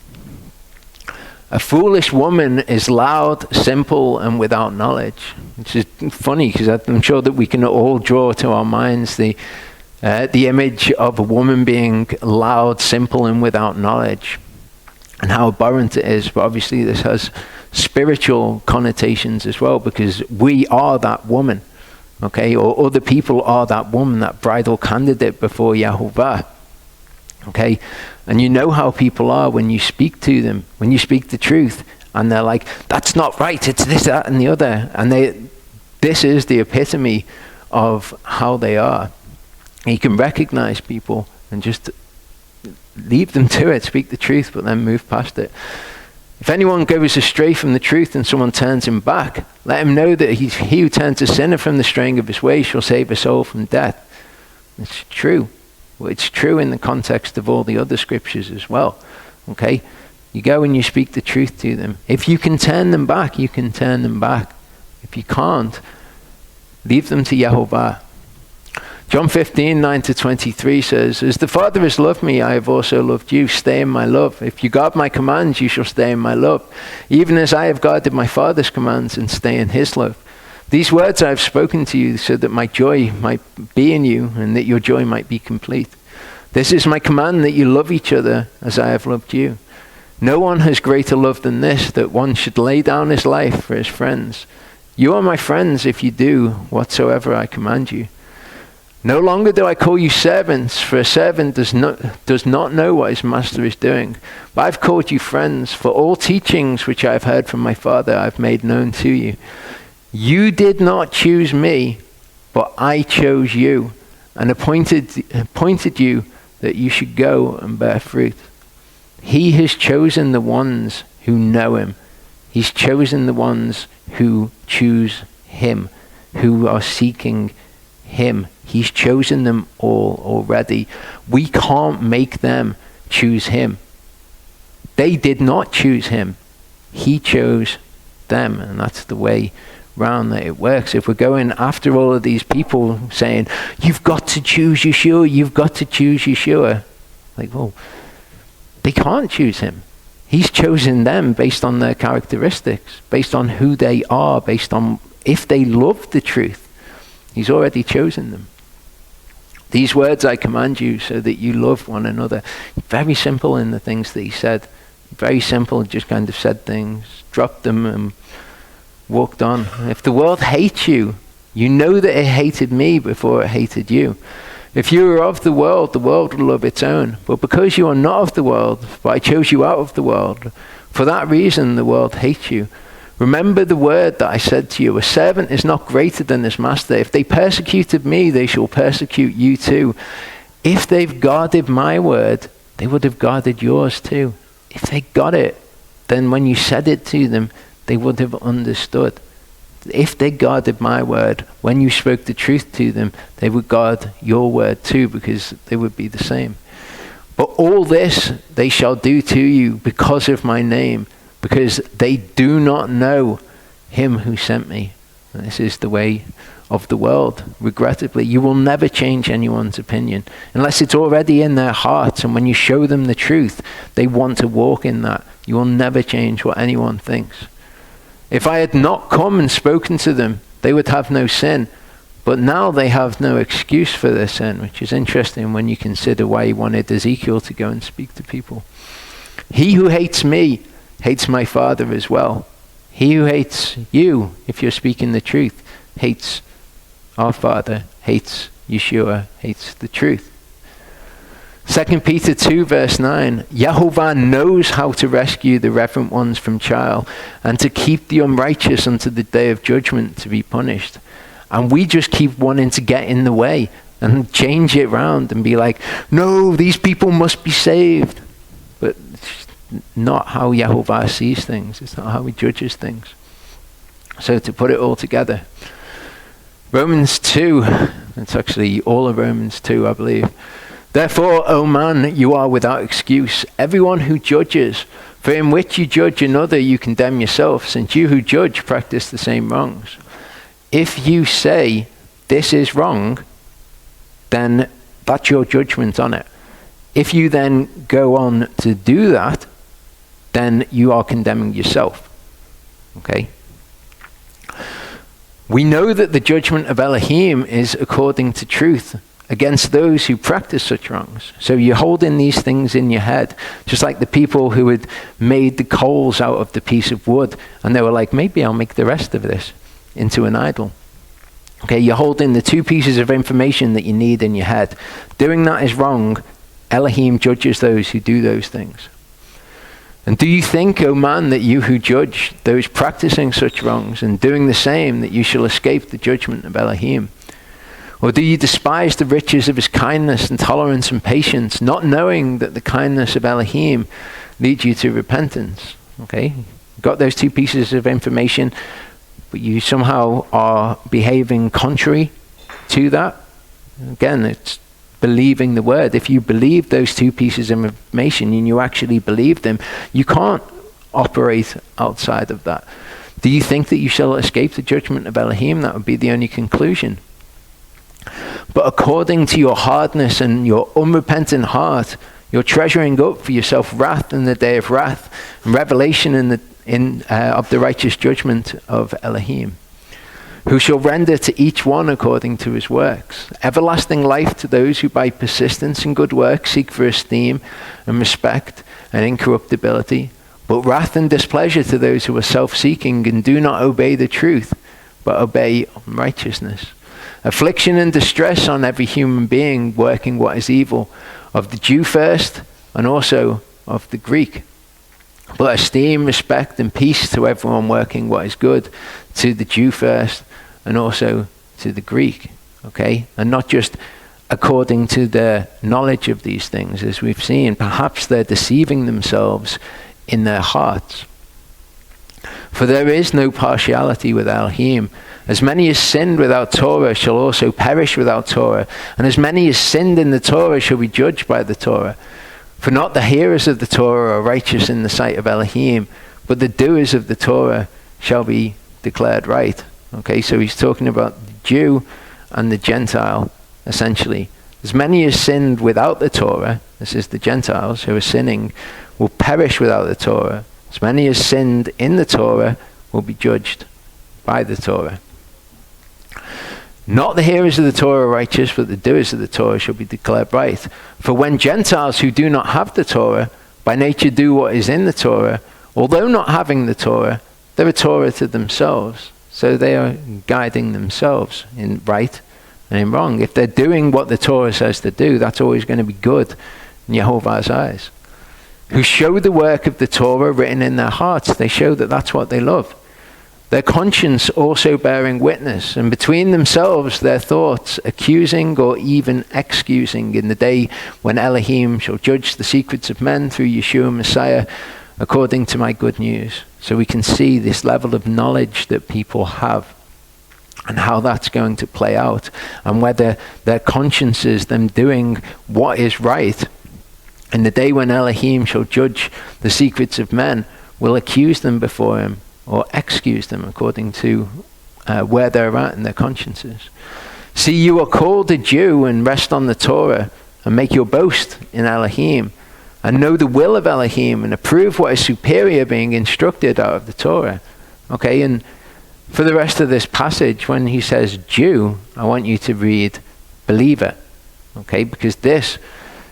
Speaker 1: A foolish woman is loud, simple, and without knowledge. Which is funny because I'm sure that we can all draw to our minds the image of a woman being loud, simple, and without knowledge, and how abhorrent it is. But obviously this has spiritual connotations as well, because we are that woman, okay? Or other people are that woman, that bridal candidate before Yehova. Okay, and you know how people are when you speak to them, when you speak the truth, and they're like, "That's not right. It's this, that, and the other." And this is the epitome of how they are. And you can recognize people and just leave them to it, speak the truth, but then move past it. If anyone goes astray from the truth and someone turns him back, let him know that he who turns a sinner from the straying of his way shall save a soul from death. It's true. Well, it's true in the context of all the other scriptures as well. Okay? You go and you speak the truth to them. If you can turn them back, you can turn them back. If you can't, leave them to Yehova. John 15, 9-23 says, "As the Father has loved me, I have also loved you. Stay in my love. If you guard my commands, you shall stay in my love, even as I have guarded my Father's commands and stay in his love. These words I have spoken to you so that my joy might be in you and that your joy might be complete. This is my command, that you love each other as I have loved you. No one has greater love than this, that one should lay down his life for his friends. You are my friends if you do whatsoever I command you. No longer do I call you servants, for a servant does not know what his master is doing. But I've called you friends, for all teachings which I have heard from my Father I have made known to you. You did not choose me, but I chose you and appointed you that you should go and bear fruit. He has chosen the ones who know him. He's chosen the ones who choose him, who are seeking him. He's chosen them all already. We can't make them choose him. They did not choose him. He chose them, and that's the way round that it works. If we're going after all of these people saying, "You've got to choose Yeshua, you've got to choose Yeshua," like, well, they can't choose him. He's chosen them based on their characteristics, based on who they are, based on if they love the truth. He's already chosen them. These words I command you so that you love one another. Very simple in the things that he said. Very simple, just kind of said things, dropped them and walked on. If the world hates you, you know that it hated me before it hated you. If you are of the world will love its own. But because you are not of the world, but I chose you out of the world, for that reason the world hates you. Remember the word that I said to you, a servant is not greater than his master. If they persecuted me, they shall persecute you too. If they've guarded my word, they would have guarded yours too. If they got it, then when you said it to them, they would have understood. If they guarded my word, when you spoke the truth to them, they would guard your word too, because they would be the same. But all this they shall do to you because of my name, because they do not know him who sent me. And this is the way of the world. Regrettably, you will never change anyone's opinion unless it's already in their hearts, and when you show them the truth, they want to walk in that. You will never change what anyone thinks. If I had not come and spoken to them, they would have no sin, but now they have no excuse for their sin, which is interesting when you consider why he wanted Ezekiel to go and speak to people. He who hates me hates my Father as well. He who hates you, if you're speaking the truth, hates our Father, hates Yeshua, hates the truth. 2 Peter 2 verse 9, Yehova knows how to rescue the reverent ones from trial and to keep the unrighteous unto the day of judgment to be punished. And we just keep wanting to get in the way and change it round and be like, no, these people must be saved. But it's not how Yehova sees things. It's not how he judges things. So to put it all together, Romans 2, it's actually all of Romans 2, I believe. Therefore, O man, you are without excuse, everyone who judges. For in which you judge another, you condemn yourself, since you who judge practice the same wrongs. If you say, this is wrong, then that's your judgment on it. If you then go on to do that, then you are condemning yourself. Okay? We know that the judgment of Elohim is according to truth against those who practice such wrongs. So you're holding these things in your head, just like the people who had made the coals out of the piece of wood, and they were like, maybe I'll make the rest of this into an idol. Okay, you're holding the two pieces of information that you need in your head. Doing that is wrong. Elohim judges those who do those things. And do you think, O man, that you who judge those practicing such wrongs and doing the same, that you shall escape the judgment of Elohim? Or do you despise the riches of his kindness and tolerance and patience, not knowing that the kindness of Elohim leads you to repentance? Okay, you've got those two pieces of information, but you somehow are behaving contrary to that. Again, it's believing the word. If you believe those two pieces of information and you actually believe them, you can't operate outside of that. Do you think that you shall escape the judgment of Elohim? That would be the only conclusion. But according to your hardness and your unrepentant heart, you're treasuring up for yourself wrath in the day of wrath and revelation of the righteous judgment of Elohim, who shall render to each one according to his works. Everlasting life to those who by persistence in good works seek for esteem and respect and incorruptibility, but wrath and displeasure to those who are self-seeking and do not obey the truth, but obey unrighteousness. Affliction and distress on every human being working what is evil, of the Jew first and also of the Greek. But esteem, respect, and peace to everyone working what is good, to the Jew first and also to the Greek. Okay? And not just according to their knowledge of these things, as we've seen. Perhaps they're deceiving themselves in their hearts. For there is no partiality with Elohim. As many as sinned without Torah shall also perish without Torah, and as many as sinned in the Torah shall be judged by the Torah. For not the hearers of the Torah are righteous in the sight of Elohim, but the doers of the Torah shall be declared right. Okay, so he's talking about the Jew and the Gentile, essentially. As many as sinned without the Torah, this is the Gentiles who are sinning, will perish without the Torah. As many as sinned in the Torah will be judged by the Torah. Not the hearers of the Torah are righteous, but the doers of the Torah shall be declared right. For when Gentiles who do not have the Torah, by nature do what is in the Torah, although not having the Torah, they're a Torah to themselves. So they are guiding themselves in right and in wrong. If they're doing what the Torah says to do, that's always going to be good in Yehovah's eyes. Who show the work of the Torah written in their hearts. They show that that's what they love. Their conscience also bearing witness, and between themselves their thoughts accusing or even excusing in the day when Elohim shall judge the secrets of men through Yeshua Messiah according to my good news. So we can see this level of knowledge that people have and how that's going to play out, and whether their consciences, them doing what is right, in the day when Elohim shall judge the secrets of men, will accuse them before him or excuse them according to where they're at in their consciences. See, you are called a Jew and rest on the Torah and make your boast in Elohim and know the will of Elohim and approve what is superior, being instructed out of the Torah. Okay, and for the rest of this passage, when he says Jew, I want you to read believer. Okay, because this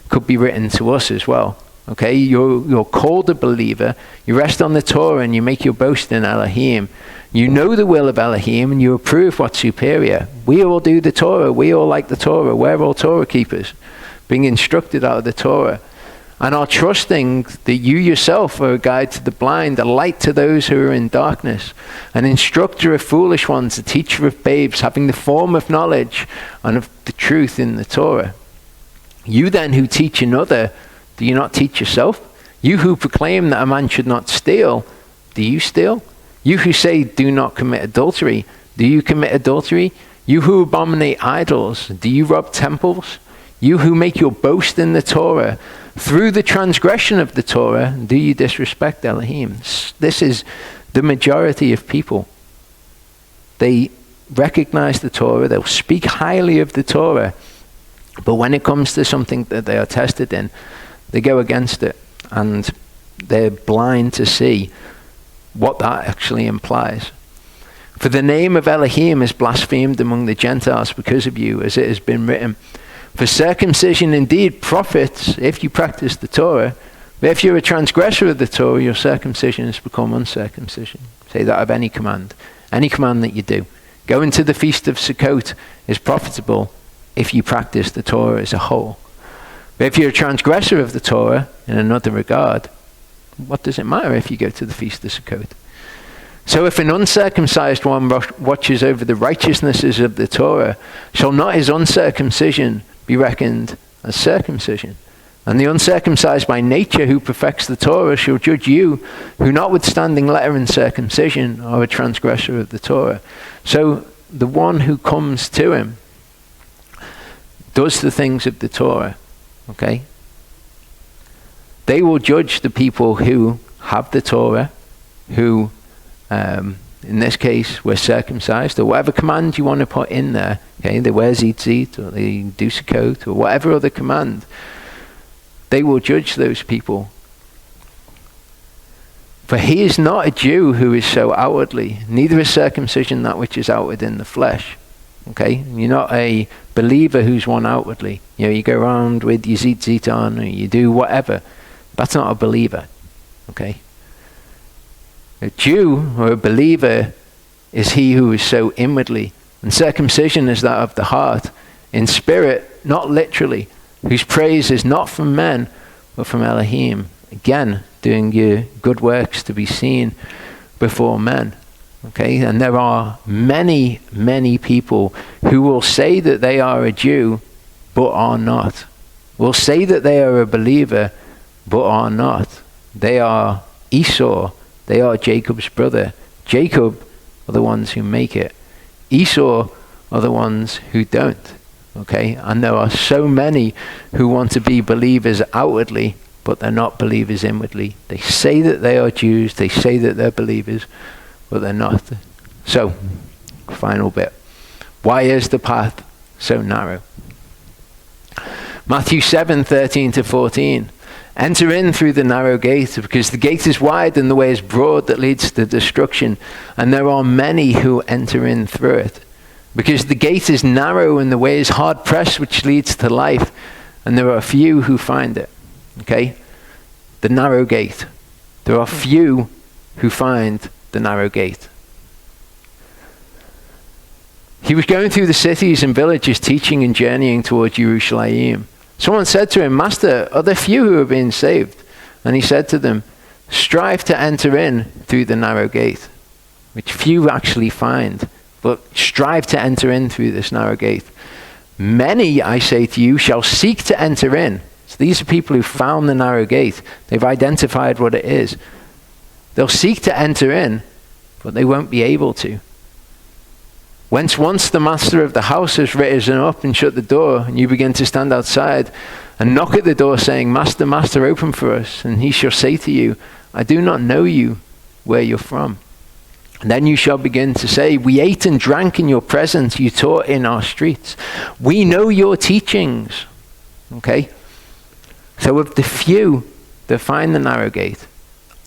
Speaker 1: could be written to us as well. Okay, you're called a believer, you rest on the Torah and you make your boast in Elohim. You know the will of Elohim and you approve what's superior. We all do the Torah, we all like the Torah, we're all Torah keepers, being instructed out of the Torah. And are trusting that you yourself are a guide to the blind, a light to those who are in darkness, an instructor of foolish ones, a teacher of babes, having the form of knowledge and of the truth in the Torah. You then who teach another, do you not teach yourself? You who proclaim that a man should not steal, do you steal? You who say do not commit adultery, do you commit adultery? You who abominate idols, do you rob temples? You who make your boast in the Torah, through the transgression of the Torah, do you disrespect Elohim? This is the majority of people. They recognize the Torah, they'll speak highly of the Torah, but when it comes to something that they are tested in, they go against it, and they're blind to see what that actually implies. For the name of Elohim is blasphemed among the Gentiles because of you, as it has been written. For circumcision indeed profits if you practice the Torah, but if you're a transgressor of the Torah, your circumcision has become uncircumcision. Say that of any command that you do. Going to the feast of Sukkot is profitable if you practice the Torah as a whole. But if you're a transgressor of the Torah in another regard, what does it matter if you go to the feast of Sukkot? So if an uncircumcised one watches over the righteousnesses of the Torah, shall not his uncircumcision be reckoned as circumcision? And the uncircumcised by nature who perfects the Torah shall judge you, who notwithstanding letter and circumcision are a transgressor of the Torah. So the one who comes to him does the things of the Torah. Okay? They will judge the people who have the Torah, who, in this case, were circumcised, or whatever command you want to put in there. Okay? They wear tzitzit, or they do Sukkot, or whatever other command. They will judge those people. For he is not a Jew who is so outwardly, neither is circumcision that which is outward in the flesh. Okay, you're not a believer who's one outwardly. You know, you go around with your tzitzit on, or you do whatever. That's not a believer. Okay, a Jew or a believer is he who is so inwardly, and circumcision is that of the heart, in spirit, not literally, whose praise is not from men, but from Elohim. Again, doing your good works to be seen before men. Okay, and there are many, many people who will say that they are a Jew, but are not. Will say that they are a believer, but are not. They are Esau. They are Jacob's brother. Jacob are the ones who make it. Esau are the ones who don't. Okay, and there are so many who want to be believers outwardly, but they're not believers inwardly. They say that they are Jews. They say that they're believers, but they're not. So, final bit. Why is the path so narrow? Matthew 7:13-14. Enter in through the narrow gate, because the gate is wide and the way is broad that leads to destruction, and there are many who enter in through it. Because the gate is narrow and the way is hard pressed, which leads to life, and there are few who find it. Okay? The narrow gate. There are few who find the narrow gate. He was going through the cities and villages, teaching and journeying towards Jerusalem. Someone said to him, "Master, are there few who have been saved?" And he said to them, "Strive to enter in through the narrow gate," which few actually find. But strive to enter in through this narrow gate. "Many, I say to you, shall seek to enter in." So these are people who found the narrow gate. They've identified what it is. They'll seek to enter in, but they won't be able to. Once the master of the house has risen up and shut the door, and you begin to stand outside and knock at the door saying, "Master, Master, open for us." And he shall say to you, "I do not know you, where you're from." And then you shall begin to say, "We ate and drank in your presence, you taught in our streets. We know your teachings." Okay? So of the few that find the narrow gate,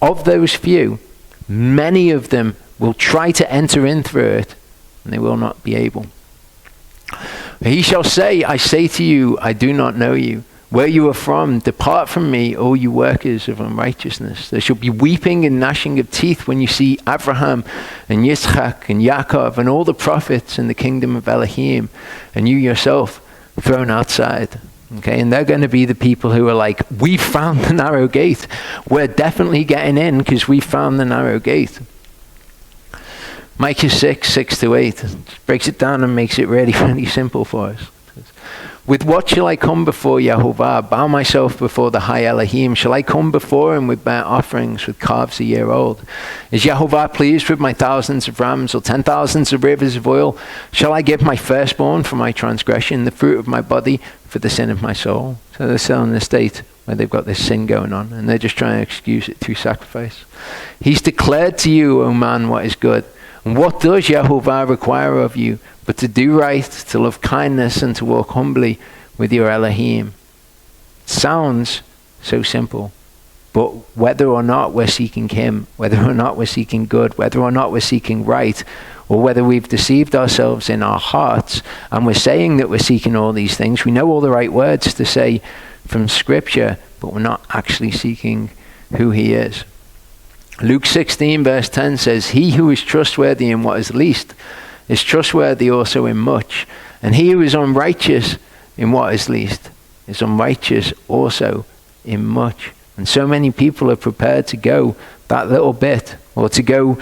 Speaker 1: of those few, many of them will try to enter in through it, and they will not be able. He shall say, "I say to you, I do not know you. Where you are from, depart from me, all you workers of unrighteousness." There shall be weeping and gnashing of teeth when you see Abraham and Yitzchak and Yaakov and all the prophets in the kingdom of Elohim, and you yourself thrown outside. Okay, and they're going to be the people who are like, "We found the narrow gate. We're definitely getting in because we found the narrow gate." Micah 6:6-8 breaks it down and makes it really, really simple for us. "With what shall I come before Yahweh? Bow myself before the high Elohim. Shall I come before him with burnt offerings, with calves a year old? Is Yahweh pleased with my thousands of rams or 10,000s of rivers of oil? Shall I give my firstborn for my transgression, the fruit of my body for the sin of my soul?" So they're still in a state where they've got this sin going on, and they're just trying to excuse it through sacrifice. "He's declared to you, O man, what is good. And what does Yahweh require of you, but to do right, to love kindness, and to walk humbly with your Elohim?" Sounds so simple, but whether or not we're seeking him, whether or not we're seeking good, whether or not we're seeking right, or whether we've deceived ourselves in our hearts, and we're saying that we're seeking all these things, we know all the right words to say from Scripture, but we're not actually seeking who he is. Luke 16:10 says, "He who is trustworthy in what is least is trustworthy also in much. And he who is unrighteous in what is least is unrighteous also in much." And so many people are prepared to go that little bit, or to go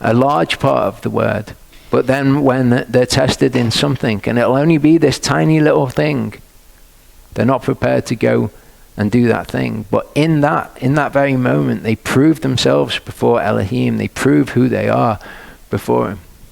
Speaker 1: a large part of the word. But then when they're tested in something, and it'll only be this tiny little thing, they're not prepared to go and do that thing. But in that very moment, they prove themselves before Elohim. They prove who they are before him.